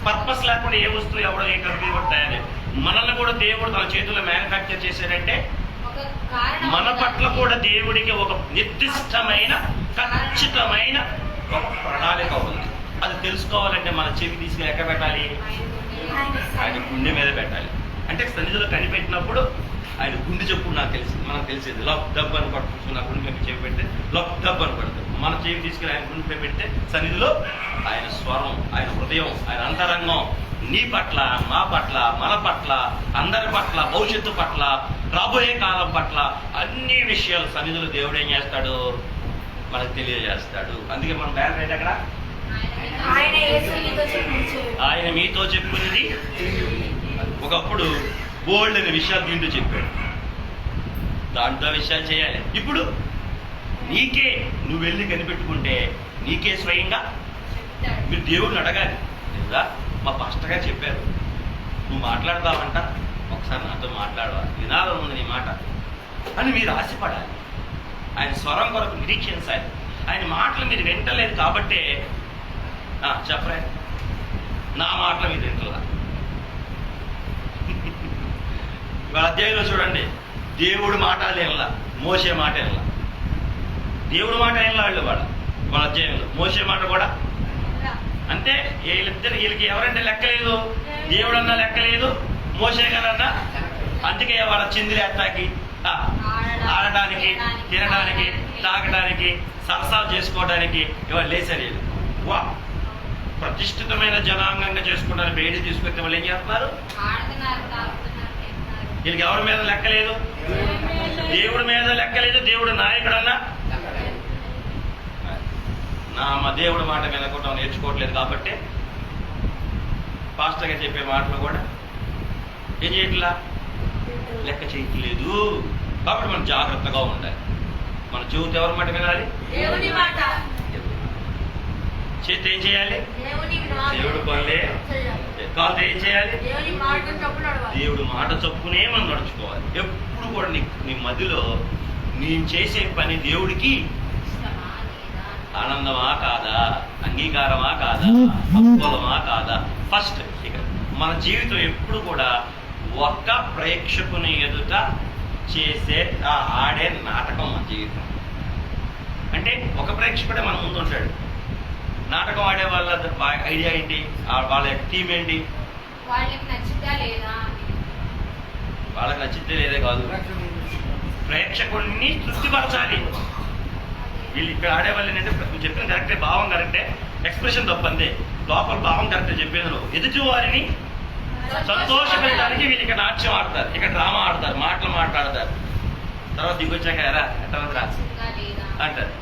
పర్పస్ లేకుండా ఏ వస్తువు ఎవడో ఏ కంపెనీ కూడా తయారు. మనల్ని కూడా దేవుడు తన చేతుల్లో మ్యానుఫ్యాక్చర్ చేశాడంటే మన పట్ల కూడా దేవుడికి ఒక నిర్దిష్టమైన ఖచ్చితమైన ఒక ప్రణాళిక ఉంది. అది తెలుసుకోవాలంటే మన చెవి తీసుకుని ఎక్కడ పెట్టాలి? ఆయన గుండె మీద పెట్టాలి. అంటే సన్నిధిలో కనిపెట్టినప్పుడు ఆయన గుండె చెప్పుడు నాకు తెలిసింది, మనకు తెలిసేది. లక్ దబ్బు అని పట్టుకుంటూ నా గుండె మీద చెవి పెడితే లక్ దబ్బు అని పడుతుంది. మన చెవి తీసుకుని ఆయన గుండె పెడితే సన్నిధిలో ఆయన స్వరం, ఆయన హృదయం, ఆయన అంతరంగం నీ పట్ల, మా పట్ల, మన పట్ల, అందరి పట్ల, భవిష్యత్తు పట్ల, రాబోయే కాలం పట్ల అన్ని విషయాలు సన్నిధిలో దేవుడు ఏం చేస్తాడు? మనకు తెలియజేస్తాడు. అందుకే మనం బ్యాన్ రైట్ అక్కడ ఆయన మీతో చెప్పుకున్నది. ఒకప్పుడు బోల్డ్ అనే విషయాలు దీంట్లో చెప్పాడు, దాంట్లో విషయాలు చేయాలి. ఇప్పుడు నీకే నువ్వు వెళ్ళి కనిపెట్టుకుంటే నీకే స్వయంగా మీరు దేవుడిని అడగాలి. లేదా మా పాస్టర్ గారు చెప్పారు, నువ్వు మాట్లాడతావంట, ఒకసారి నాతో మాట్లాడవా, వినాలని ఉంది నీ మాట అని మీరు ఆశపడాలి. ఆయన స్వరం కొరకు నిరీక్షించాలి. ఆయన మాటలు మీరు వింటలేదు కాబట్టే చెప్పరా, నా మాటలు మీరు వింటలా. ఇవాళ అధ్యాయంలో చూడండి, దేవుడు మాట వినలా, మోసే మాట వినలా. దేవుడు మాట వినలా వాళ్ళ అధ్యాయంలో. మోసే మాట కూడా అంటే వీళ్ళకి ఎవరంటే లెక్కలేదు, దేవుడు అన్నా లెక్కలేదు, మోసే గారన్నా. అందుకే వాళ్ళ చిందిలేస్తాకి, ఆడటానికి, తినడానికి, తాగడానికి, సరసాలు చేసుకోవడానికి ఇవాళ లేచలేదు. వా ప్రతిష్ఠితమైన జనాంగంగా చేసుకోవడానికి వేడి తీసుకొస్తే వాళ్ళు ఏం చేస్తున్నారు? వీళ్ళకి ఎవరి మీద లెక్కలేదు, దేవుడి మీద లెక్కలేదు. దేవుడు నాయకుడన్నా మా దేవుడి మాట వినకుండా నేర్చుకోవట్లేదు కాబట్టి పాస్టర్గా చెప్పే మాటలు కూడా ఏం చేయట్లా, లెక్క చేయట్లేదు. కాబట్టి మనం జాగ్రత్తగా ఉండాలి. మన చెబుతూ ఎవరి మాట వినాలి? చేతి ఏం చేయాలి? దేవుని దేవుడు పనులే. కాలుతో ఏం చేయాలి? దేవుని మాట చొప్పున నడవాలి. దేవుడు మాట చొప్పునే మనం నడుచుకోవాలి. ఎప్పుడు కూడా నీ మదిలో నేను చేసే పని దేవుడికి ఇష్టమా లేదా? ఆనందమా కాదా, అంగీకారమా కాదా, అనుకూలమా కాదా? ఫస్ట్ ఇక మన జీవితం ఎప్పుడు కూడా ఒక్క ప్రేక్షకుని ఎదుట చేసే ఆడే నాటకం మన జీవితం. అంటే ఒక ప్రేక్షకుడే మన ముందు ఉంటాడు. నాటకం ఆడే వాళ్ళ ఐడియా ఏంటి? వాళ్ళ థీమ్ ఏంటి? వాళ్ళకి నచ్చిందా లేదా అని. వాళ్ళకి నచ్చితే లేదే కాదు, ప్రేక్షకుడిని తృప్తిపరచాలి. వీళ్ళు ఇక్కడ ఆడేవాళ్ళు ఏంటంటే నువ్వు చెప్పిన కరెక్టే, భావం కరెక్టే, ఎక్స్ప్రెషన్ తప్పందే, లోపల భావం కరెక్టే చెప్పేది నువ్వు. ఎదుటి వారిని సంతోషపెట్టడానికి వీళ్ళు ఇక్కడ నాట్యం ఆడతారు, ఇక్కడ డ్రామా ఆడతారు, మాటలు మాట్లాడతారు. తర్వాత దిగొచ్చాక ఎరా ఎట్టరా నచ్చిందా లేదా అంటారు.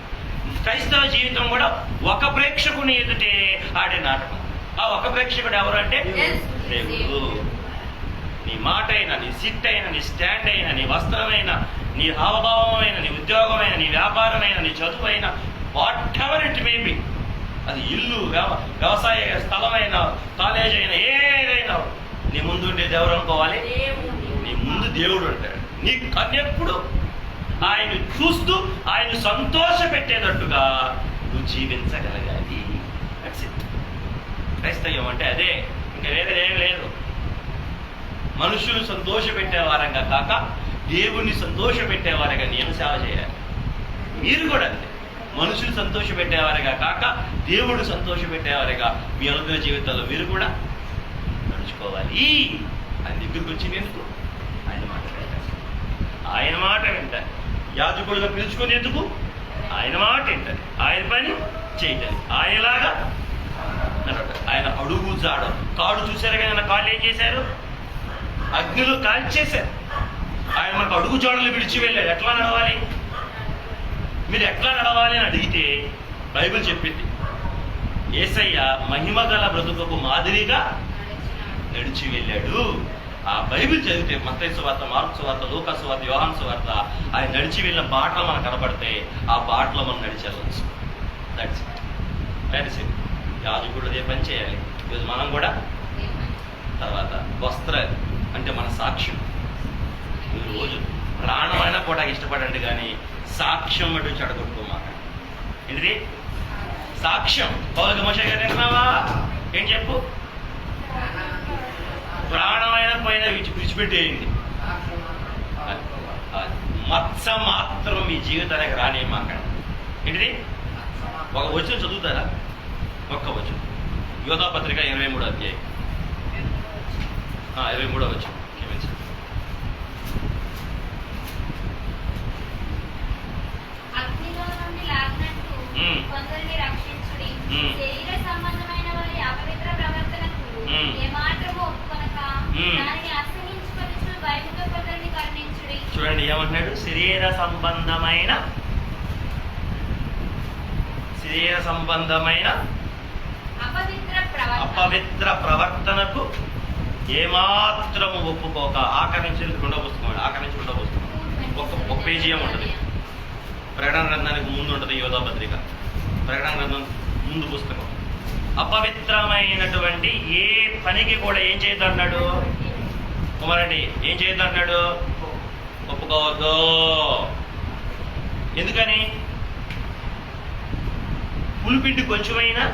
క్రైస్తవ జీవితం కూడా ఒక ప్రేక్షకుని ఎదుటే ఆడే నాటకం. ఆ ఒక ప్రేక్షకుడు ఎవరు అంటే దేవుడు. నీ మాట అయినా, నీ సిట్ అయినా, నీ స్టాండ్ అయినా, నీ వస్త్రమైనా, నీ హావభావమైన, నీ ఉద్యోగమైన, నీ వ్యాపారమైన, నీ చదువు అయినా, what ever it may be, అది ఇల్లు, వ్యవసాయ స్థలమైన, కాలేజ్ అయినా, ఏదైనా నీ ముందు ఉండేది ఎవరు అనుకోవాలి? నీ ముందు దేవుడు ఉంటాడు. నీ కన్నెప్పుడు ఆయన చూస్తూ ఆయన సంతోష పెట్టేటట్టుగా నువ్వు జీవించగలగాలి. క్రైస్తవ్యం అంటే అదే, ఇంకా వేరేదేం లేదు. మనుషులు సంతోష పెట్టేవారంగా కాక దేవుణ్ణి సంతోష పెట్టేవారుగా నేను సేవ చేయాలి. మీరు కూడా అంతే, మనుషులు సంతోష పెట్టేవారుగా కాక దేవుడు సంతోష పెట్టేవారుగా మీ అనుదిన జీవితంలో మీరు కూడా నడుచుకోవాలి. ఆయన దగ్గరికి వచ్చినందుకు ఆయన మాట వింటారు, ఆయన మాట వింటారు. యాజకుడుగా పిలుచుకునేందుకు ఆయన మాట వింటారు, ఆయన పని చేయటం ఆయనలాగా నడవటం. ఆయన అడుగు జాడం కాడు చూశారు కానీ ఆయన కాళ్ళు ఏం చేశారు? అగ్నిలో కాల్చేశారు. ఆయన మనకు అడుగు జాడలు విడిచి వెళ్ళాడు. ఎట్లా నడవాలి? మీరు ఎట్లా నడవాలి అని అడిగితే బైబిల్ చెప్పింది, యేసయ్య మహిమ గల బ్రతుకకు మాదిరిగా నడిచి వెళ్ళాడు. ఆ బైబిల్ చదివితే మత్తయి సువార్త, మార్కు సువార్త, లూకా సువార్త, యోహాను సువార్త, ఆయన నడిచి వెళ్ళిన బాటలు మనకు కనబడితే ఆ బాటలో మనం నడిచేవచ్చు. That's it. That's it. యాజకుడు అదే పని చేయాలి. ఈరోజు మనం కూడా. తర్వాత వస్త్ర అంటే మన సాక్ష్యం. ఈరోజు ప్రాణమైనా కూడా ఇష్టపడండి కానీ సాక్ష్యం అటు చెడగొట్టుకోమాట. ఏంటిది? సాక్ష్యం. పౌలుకి మోషే గారు వింటున్నావా? ఏం చెప్పు? ప్రాణమైన పైన విడిచిపెట్టేయండి. మత్స మాత్రం మీ జీవితానికి రానియమాకండి. ఏంటిది? ఒక వచనం చదువుతారా? ఒక్క వచనం. యోధాపత్రిక 23వ అధ్యాయం 23వ వచనం. అగ్నిలో నుండి లాగినట్టు కొందరిని రక్షించుడి. శరీర సంబంధమైన వారి అపవిత్ర ప్రవర్తనకు ఏమాత్రము ఒప్పుకొనక దానిని అసహించుకొనుచు భయముతో కొందరిని కరుణించుడి. చూడండి ఏమంటున్నాడు? శరీర సంబంధమైన అపవిత్ర ప్రవర్తనకు ఏమాత్రము ఒప్పుకోక. ఆకరించకుండా పుస్తకం, ఆకరించకుండా పుస్తకం ఒక పేజీ ఏముంటుంది. ప్రకటన గ్రంథానికి ముందు ఉంటుంది యోధాపత్రిక, ప్రకటన గ్రంథం ముందు పుస్తకం. అపవిత్రమైనటువంటి ఏ పనికి కూడా ఏం చేయొద్దన్నాడు? కుమారండి ఏం చేయొద్దన్నాడు? ఒప్పుకోవద్దు. ఎందుకని? పులిపిండి కొంచెమైనా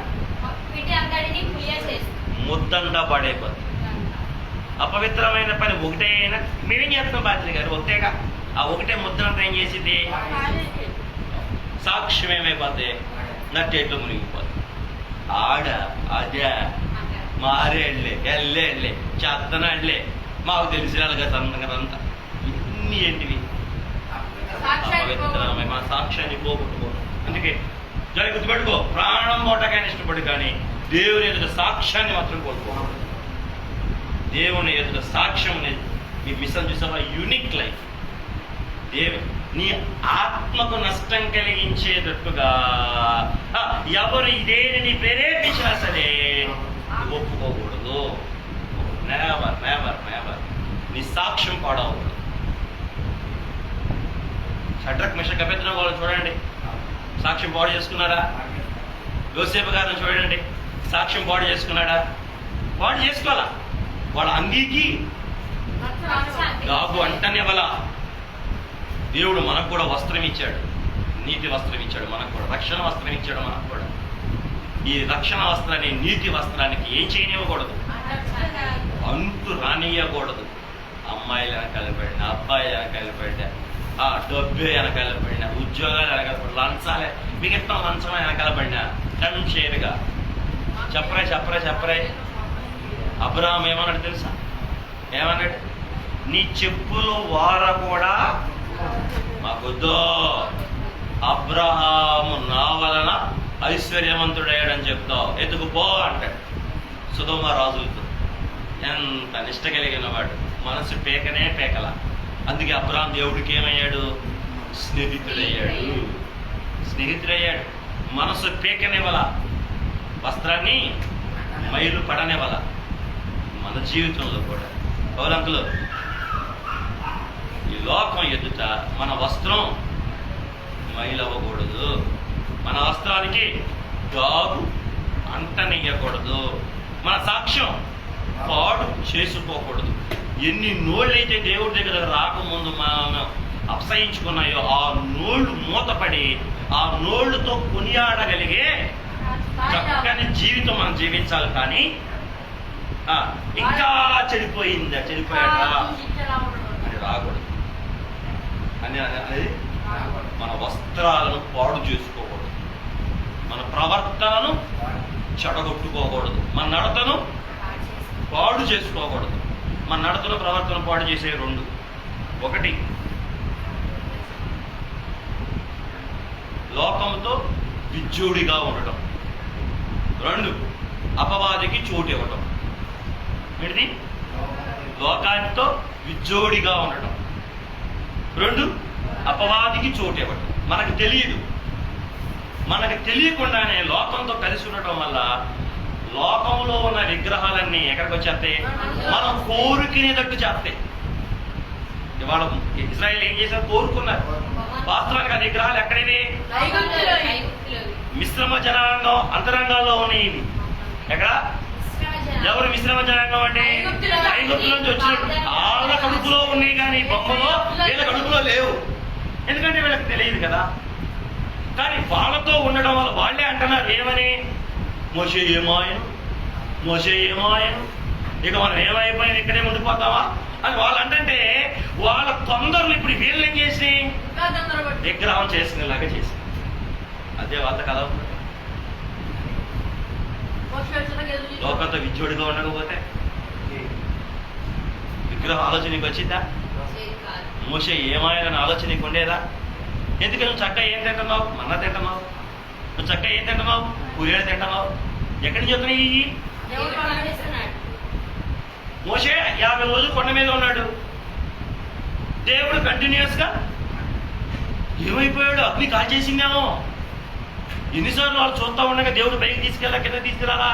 ముద్దంతా పడైపోతుంది. అపవిత్రమైన పని ఒకటే అయినా మేమేం చేస్తాం బాధ్యత గారు? ఒకటేగా. ఆ ఒకటే ముద్దంతా ఏం చేసింది? సాక్ష్యం ఏమైపోద్ది? నట్టేట్లు మునిగిపోద్ది. ఆడ అదే మారేళ్లే, ఎల్లేళ్లే, చెత్తనాళ్లే, మాకు తెలిసిన అంతా ఇన్ని ఏంటివి? అపవిత్రమైన మన సాక్ష్యాన్ని పోగొట్టుకోవడం. అందుకే జరి గుర్తుపెట్టుకో, ప్రాణం పోటకైనా ఇష్టపడు కానీ దేవుని ఎదుట సాక్ష్యాన్ని మాత్రం కోల్పోకూడదు. దేవుని ఎదుట సాక్ష్యం అనేది మీ మిషన్ చూసావా? Unique life. నీ ఆత్మకు నష్టం కలిగించేటట్టుగా ఎవరు ఇదేని ప్రేరేపించినా సరే ఒప్పుకోకూడదు. Never never never. నీ సాక్ష్యం పాడవకూడదు. షడ్రక్ మెషక్ అబేద్నెగో వాళ్ళు చూడండి, సాక్ష్యం పాడు చేసుకున్నారా? యోసేపు గారిని చూడండి, సాక్ష్యం పాడు చేసుకున్నాడా? పాడు చేసుకోవాలా. వాళ్ళ అంగీకి గాగు అంటనే వల్ల దేవుడు మనకు కూడా వస్త్రం ఇచ్చాడు, నీతి వస్త్రం ఇచ్చాడు మనకు కూడా, రక్షణ వస్త్రం ఇచ్చాడు మనకు కూడా. ఈ రక్షణ వస్త్రాన్ని, నీతి వస్త్రానికి ఏం చేయనివ్వకూడదు, అంతు రానియకూడదు. అమ్మాయిలు వెనకాల పడినా, అబ్బాయి వెనకాల పడినా, ఆ డబ్బే వెనకాల పడినా, ఉద్యోగాలు వెనకాల పడినా, లంచాలే మిగతా లంచం వెనకాల పడినా కంషేరుగా చెప్పరే. అబ్రహాం ఏమన్నాడు తెలుసా? ఏమన్నాడు? నీ చెప్పులు వార కూడా మాకొద్దో, అబ్రహాము నా వలన ఐశ్వర్యవంతుడయ్యాడని చెప్తావు, ఎత్తుకుపో అంటాడు సొదొమ రాజులతో. ఎంత నిష్ట కలిగిన వాడు, మనసు పేకనే పేకల. అందుకే అబ్రహాం దేవుడికి ఏమయ్యాడు? స్నేహితుడయ్యాడు. మనసు పేకనేవల, వస్త్రాన్ని మైలు పడనేవల. మన జీవితంలో కూడా పౌలంకులు, ఈ లోకం ఎదుట మన వస్త్రం మైలవ్వకూడదు, మన వస్త్రానికి గాగు అంటనియ్యకూడదు, మన సాక్ష్యం పాడు చేసుకోకూడదు. ఎన్ని నోళ్ళైతే దేవుడి దగ్గర రాకముందు మనం అపసయించుకున్నాయో ఆ నోళ్ళు మూతపడి ఆ నోళ్ళతో కొనియాడగలిగే చక్కని జీవితం మనం జీవించాలి. కానీ ఇంకా చెడిపోయాడా అని రాకూడదు. అనేది మన వస్త్రాలను పాడు చేసుకోకూడదు, మన ప్రవర్తనను చెడగొట్టుకోకూడదు, మన నడతను పాడు చేసుకోకూడదు. మన నడతను ప్రవర్తన పాడు చేసే రెండు: ఒకటి లోకంతో విజ్జోడిగా ఉండటం, రెండు అపవాదికి చోటు ఇవ్వటం. ఏంటిది? లోకానితో విజ్జోడిగా ఉండటం, రెండు అపవాదికి చోటు ఇవ్వటం. మనకు తెలియదు, మనకు తెలియకుండానే లోకంతో కలిసి ఉండటం వల్ల లోకంలో ఉన్న విగ్రహాలన్నీ ఎక్కడికి వచ్చేస్తాయి? మనం కోరుకునేటట్టు చేస్తాయి. ఇవాళ ఇజ్రాయెల్ ఏం చేశారు? కోరుకున్నారు. వాస్తవానికి ఆ విగ్రహాలు ఎక్కడివి? మిశ్రమ జనాంగం అంతరంగాల్లో ఉన్నాయి. ఎక్కడ? ఎవరు మిశ్రమ జనాంగం అంటే? ఐగుప్తు నుంచి వచ్చినట్టు వాళ్ళ కడుపులో ఉన్నాయి, కానీ బొమ్మలో వీళ్ళ కడుపులో లేవు. ఎందుకంటే వీళ్ళకి తెలియదు కదా. కానీ వాళ్ళతో ఉండడం వల్ల వాళ్ళే అంటున్నారు ఏమని? మోషే ఏమాయను, ఇక మనం ఏమైపోయాం, ఇక్కడే ఉండిపోతావా అని వాళ్ళు అంటే, వాళ్ళ తొందరలు ఇప్పుడు వీళ్ళని ఏం చేసి విగ్రహం చేసుకునేలాగా చేసి, అదే వాళ్ళ కథ. లోకంతో విజ్జోడిగా ఉండకపోతే విగ్రహం ఆలోచన నీకు వచ్చిందా? మోషే ఏమాయని ఆలోచన నీకు ఉండేదా? ఎందుకు నువ్వు చక్క ఏం తింటున్నావు? మన్న తింటున్నావు. నువ్వు చక్క ఏం తింటున్నావు? కూరేడు తింటున్నావు. ఎక్కడి నుంచి వస్తున్నాయి? మోషే 50 రోజులు కొండ మీద ఉన్నాడు. దేవుడు కంటిన్యూస్ గా ఏమైపోయాడు? అగ్ని కాల్చేసిందేమో. ఎన్నిసార్లు వాళ్ళు చూస్తా ఉండగా దేవుడు పైకి తీసుకెళ్ళా, కింద తీసుకెళ్ళాలా?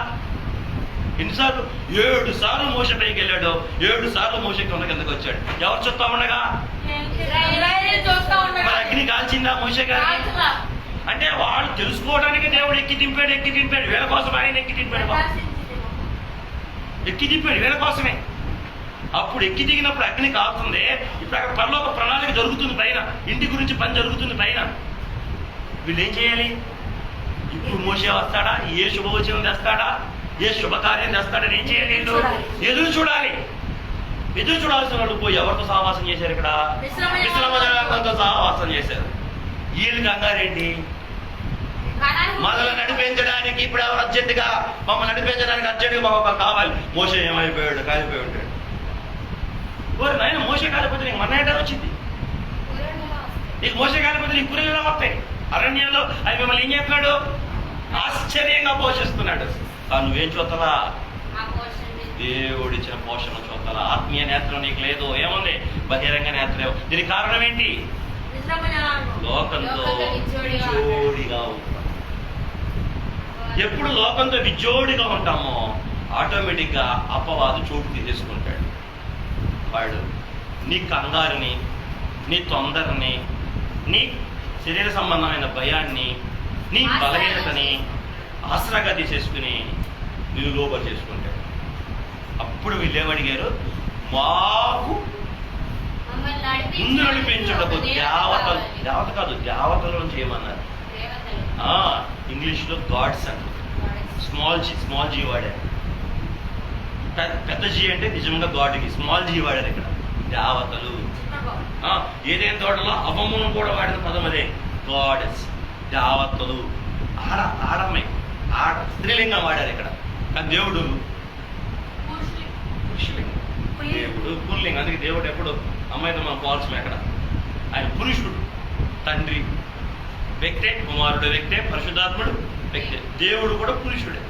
ఎన్నిసార్లు? 7 సార్లు మోషే పైకి వెళ్ళాడు, 7 సార్లు మోషే కిందకి వచ్చాడు. ఎవరు చూస్తా ఉండగా? అగ్ని కాల్చిందా మోషే గారు? అంటే వాళ్ళు తెలుసుకోవడానికి దేవుడు ఎక్కి దింపాడు. వీళ్ళ కోసం ఆయన ఎక్కి దింపాడు వీళ్ళ కోసమే. అప్పుడు ఎక్కి దిగినప్పుడు అగ్ని కాలుతుంది. ఇప్పుడు అక్కడ పరలోక ప్రణాళిక జరుగుతుంది పైన, ఇంటి గురించి పని జరుగుతుంది పైన. వీళ్ళు ఏం చేయాలి? ఇప్పుడు మోషే వస్తాడా? ఏ శుభవచనం తెస్తాడా? ఏ శుభకార్యం తెస్తాడని ఏం చేయాలి? వీళ్ళు ఎదురు చూడాల్సిన వాళ్ళు పోయి ఎవరితో సహవాసం చేశారు? ఇక్కడ విశ్రమతో సహవాసం చేశారు. వీళ్ళు కంగారేంటి? మనల్ని నడిపించడానికి ఇప్పుడు ఎవరు అర్జెంటుగా మమ్మల్ని నడిపించడానికి అర్జెంటుగా మాకు కావాలి. మోషే ఏమైపోయాడు? కాలిపోయి ఉంటాడు. ఓరి నాయన, మోషే కాలిపోతే నీకు మన్నాయట వచ్చింది. నీకు మోషే కాలిపోతే నీకు కూరలు ఎలా వస్తాయి? అరణ్యంలో అవి మిమ్మల్ని ఏం చేస్తున్నాడు? ఆశ్చర్యంగా పోషిస్తున్నాడు. నువ్వేం చూస్తావా? దేవుడిచ్చిన పోషణ చూస్తారా? ఆత్మీయ నేత్రం నీకు లేదు. ఏముంది? బహిరంగ నేత్రం. దీనికి కారణం ఏంటి? లోకంతో విజ్జోడిగా ఉంటాం. ఎప్పుడు లోకంతో విజ్జోడిగా ఉంటామో ఆటోమేటిక్ గా అపవాదు చోటు తీసేసుకుంటాడు. వాడు నీ కంగారుని, నీ తొందరని, నీ శరీర సంబంధమైన భయాన్ని, నీ బలహీనతని ఆసరాగా తీసేసుకుని నిన్ను లోబర్ చేసుకుంటాడు. అప్పుడు వీళ్ళేమడిగారు, మాకు మమ్మల్ని ముందు నడిపించుటకు దేవతలు, దేవత కాదు దేవతలను చేయమన్నారు. ఇంగ్లీష్లో గాడ్స్ అంటారు. స్మాల్ జీ వాడారు. పెద్ద జీ అంటే నిజంగా గాడ్కి, స్మాల్ జీ వాడారు ఇక్కడ. దేవతలు. ఏదైనా తోటలో అపమును కూడా వాడిన పదం అదే, గాడెస్, దేవతలు. ఆడమ్మాయి, స్త్రీలింగం వాడారు ఇక్కడ. కానీ దేవుడు పురుషలింగం. దేవుడు పుల్లింగం. అందుకే దేవుడు ఎప్పుడు అమ్మాయితో మనం పోల్చమే. అక్కడ ఆయన పురుషుడు, తండ్రి వ్యక్తే, కుమారుడు వ్యక్తే, పరిశుద్ధాత్ముడు వ్యక్తే. దేవుడు కూడా పురుషుడే.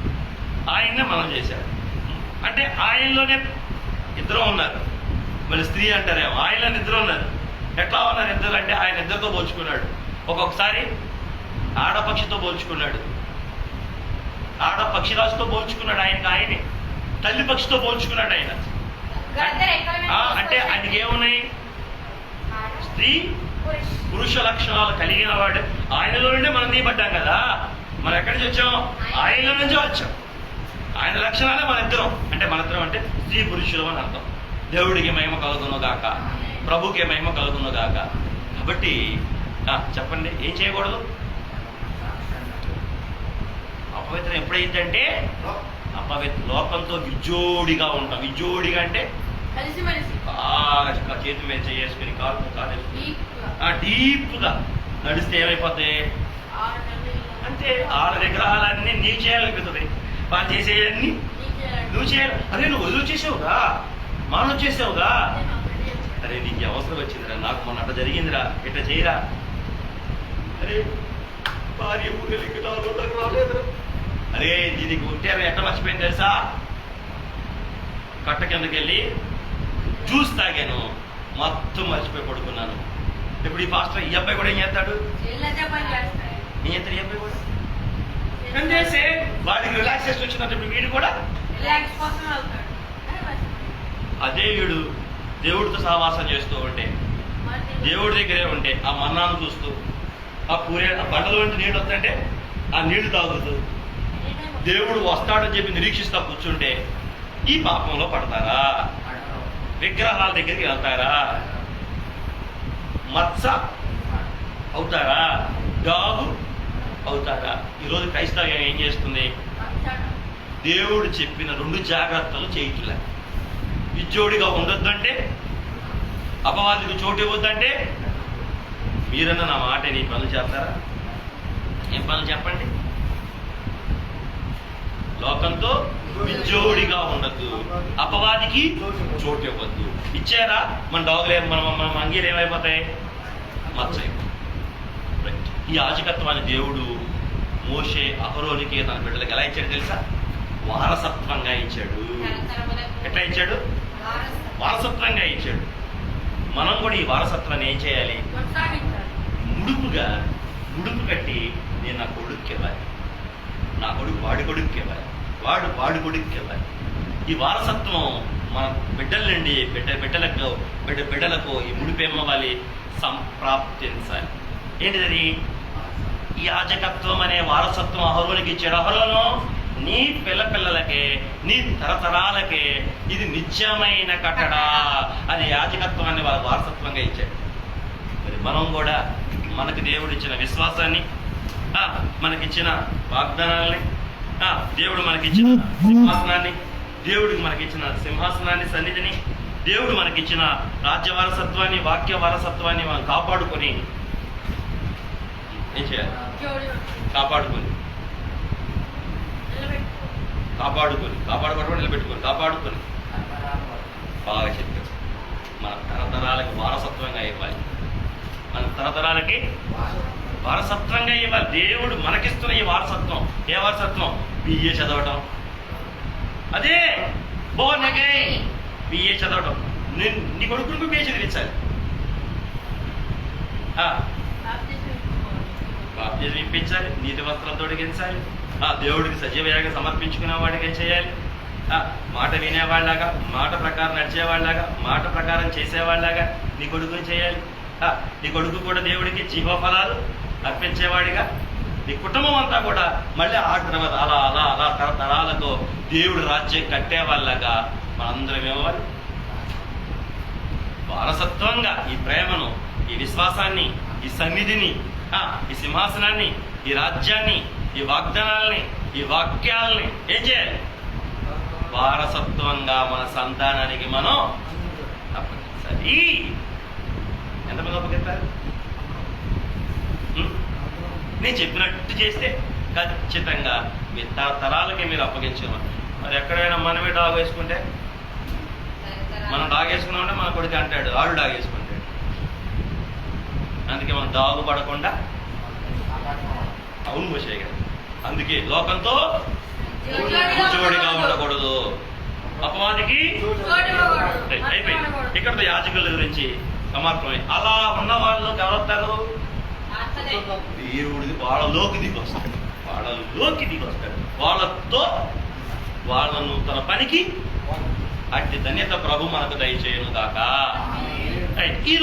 ఆయన్నే మనం చేశాడు. అంటే ఆయనలోనే ఇద్దరు ఉన్నారు. మళ్ళీ స్త్రీ అంటారేమో, ఆయనలో ఇద్దరు ఉన్నారు. ఎట్లా ఉన్నారు ఇద్దరు అంటే, ఆయన ఇద్దరితో పోల్చుకున్నాడు. ఒక్కొక్కసారి ఆడపక్షితో పోల్చుకున్నాడు, ఆడపక్షిరాజుతో పోల్చుకున్నాడు. ఆయనే తల్లి పక్షితో పోల్చుకున్నాడు ఆయన. అంటే ఆయనకి ఏమున్నాయి? స్త్రీ పురుష లక్షణాలు కలిగిన వాడు. ఆయనలో నుండే మనం తీయబడ్డాం కదా. మనం ఎక్కడి నుంచి వచ్చాం? ఆయనలో నుంచే వచ్చాం. ఆయన లక్షణాలే మన ఇద్దరం. అంటే మన ఇద్దరం అంటే స్త్రీ పురుషులు అని అర్థం. దేవుడికి మహిమ కలుగును గాక, ప్రభుకి మహిమ కలుగును గాక. కాబట్టి చెప్పండి, ఏం చేయకూడదు? అపవిత్రం ఎప్పుడైందంటే లోకంతో విజోడిగా ఉంటాం. విజోడిగా అంటే చేతి మీద చేసుకుని కాలు డీప్గా నడిస్తే ఏమైపోతాయి అంటే, ఆడ విగ్రహాలన్నీ నీ చేయాలనిపిస్తుంది. వాళ్ళు చేసేవన్నీ నువ్వు చేయాలి. అరే నువ్వు వదులు చేసావుగా, మానవ చేసావుగా. అరే నీకు అవసరం వచ్చిందిరా, నాకు మొన్న అట్లా జరిగిందిరా, ఇట్లా చేయరా. అరే భార్య ఊరికి రాలేదురా. అరే దీనికి ఉంటే ఎట్లా మర్చిపోయింది తెలుసా? కట్ట కిందకి వెళ్ళి జ్యూస్ తాగాను, మొత్తం మర్చిపోయి పడుకున్నాను. ఇప్పుడు ఈ పాస్టర్ ఈ అబ్బాయి కూడా ఏం చేస్తాడు? ఏం చేస్తాడు ఈ అబ్బాయి కూడా? చేసే వాడికి రిలాక్సేషన్ వచ్చినప్పుడు వీడు కూడా అదే వీడు దేవుడితో సహవాసం చేస్తూ ఉంటే, దేవుడి దగ్గరే ఉంటే, ఆ మన్నాను చూస్తూ, ఆ బండలో నీళ్ళు వస్తుంటే ఆ నీళ్లు తాగుతూ, దేవుడు వస్తాడని చెప్పి నిరీక్షిస్తా కూర్చుంటే ఈ పాపంలో పడతారా? విగ్రహాల దగ్గరికి వెళ్తారా? మత్స అవుతారా? డాగు అవుతారా? ఈరోజు క్రైస్తవ్యం ఏం చేస్తుంది? దేవుడు చెప్పిన 2 జాగ్రత్తలు చేయట్లే. విజ్జోడిగా ఉండొద్దంటే, అపవాదికి చోటు ఇవ్వద్దంటే, మీరన్నా నా మాట నీ పనులు చేస్తారా? ఏం పనులు చెప్పండి? లోకంతో విజ్జోడిగా ఉండద్దు, అపవాదికి చోటు ఇవ్వద్దు. ఇచ్చారా మన డాగులే, మన అంగీలు ఏమైపోతాయి? మచ్చైపోతాయి. ఈ యాజకత్వాన్ని దేవుడు మోషే, అహరోనికి, తన బిడ్డలకు ఎలా ఇచ్చాడు తెలుసా? వారసత్వంగా ఇచ్చాడు. ఎట్లా ఇచ్చాడు? వారసత్వంగా ఇచ్చాడు. మనం కూడా ఈ వారసత్వాన్ని ఏం చేయాలి? ముడుపు కట్టి, నేను నా కొడుక్కి ఇవ్వాలి, నా కొడుకు వాడి కొడుక్కి ఇవ్వాలి, వాడి కొడుక్కి ఇవ్వాలి. ఈ వారసత్వం మన బిడ్డల నుండి బిడ్డలకు ఈ ముడిపేమవ్వాలి, సంప్రాప్తించాలి. ఏంటిది? ఈ యాజకత్వం అనే వారసత్వం అహరోనికి ఇచ్చాడు. అహరోను నీ పిల్లలకే, నీ తరతరాలకే ఇది నిత్యమైన కట్టడా అది యాజకత్వాన్ని వారసత్వంగా ఇచ్చాడు. మరి మనం కూడా మనకు దేవుడు ఇచ్చిన విశ్వాసాన్ని, మనకిచ్చిన వాగ్దానాలని, దేవుడు మనకిచ్చిన సింహాసనాన్ని, దేవుడికి మనకిచ్చిన సింహాసనాన్ని, సన్నిధిని, దేవుడు మనకిచ్చిన రాజ్య వారసత్వాన్ని, వాక్య వారసత్వాన్ని మనం కాపాడుకొని ఏం చేయాలి? కాపాడుకోవడం, నిలబెట్టుకొని బాగా చెప్పారు. మన తరతరాలకి వారసత్వంగా ఇవ్వాలి. మన తరతరాలకి వారసత్వంగా ఇవ్వాలి. దేవుడు మనకిస్తున్న ఈ వారసత్వం ఏ వారసత్వం? బిఏ చదవటం. అదే బోనగై బిఏ చదవటం. నీ కొడుకులకు బిఏ చదివించాలి. బాప్తిజం ఇప్పించాలి, నీతి వస్త్రం తొడిగించాలి, దేవుడికి సజీవయాగా సమర్పించుకునే వాడికి ఏం చేయాలి? మాట వినేవాళ్ళలాగా, మాట ప్రకారం నడిచేవాళ్ళలాగా, మాట ప్రకారం చేసేవాళ్ళలాగా నీ కొడుకుని చేయాలి. నీ కొడుకు కూడా దేవుడికి జీవఫలాలు అర్పించేవాడిగా, నీ కుటుంబం అంతా కూడా మళ్ళీ ఆ తర్వాత అలా అలా అలా తరతరాలకు దేవుడు రాజ్యం కట్టేవాళ్ళగా మనందరం ఏమవ్వాలి? వారసత్వంగా ఈ ప్రేమను, ఈ విశ్వాసాన్ని, ఈ సన్నిధిని, ఈ సింహాసనాన్ని, ఈ రాజ్యాన్ని, ఈ వాగ్దానాల్ని, ఈ వాక్యాలని ఏం చేయాలి? వారసత్వంగా మన సంతానానికి మనం అప్పగించాలి. ఎంతమంది అప్పగిస్తారు? నేను చెప్పినట్టు చేస్తే ఖచ్చితంగా మీ తరాలకి మీరు అప్పగించమని. మరి ఎక్కడైనా మనమే డాగ్ వేసుకుంటే, మనం డాగ్ వేసుకున్నామంటే మన కొడుకు అంటాడు ఆడు డాగ్ వేసుకుంటాడు. అందుకే మనం డాగు పడకుండా అవును మోసేయ. అందుకే లోకంతో జోడిగా ఉండకూడదు, అపవాదికి అయిపోయింది. ఇక్కడతో యాజకుల గురించి సమర్పణమై అలా ఉన్న వాళ్ళకి ఎవరొస్తారు? దేవుడిది వాళ్ళలోకి దిగొస్తాడు, వాళ్ళతో వాళ్ళను తన పనికి అట్టి ధన్యత ప్రభు మనకు దయచేయను గాక.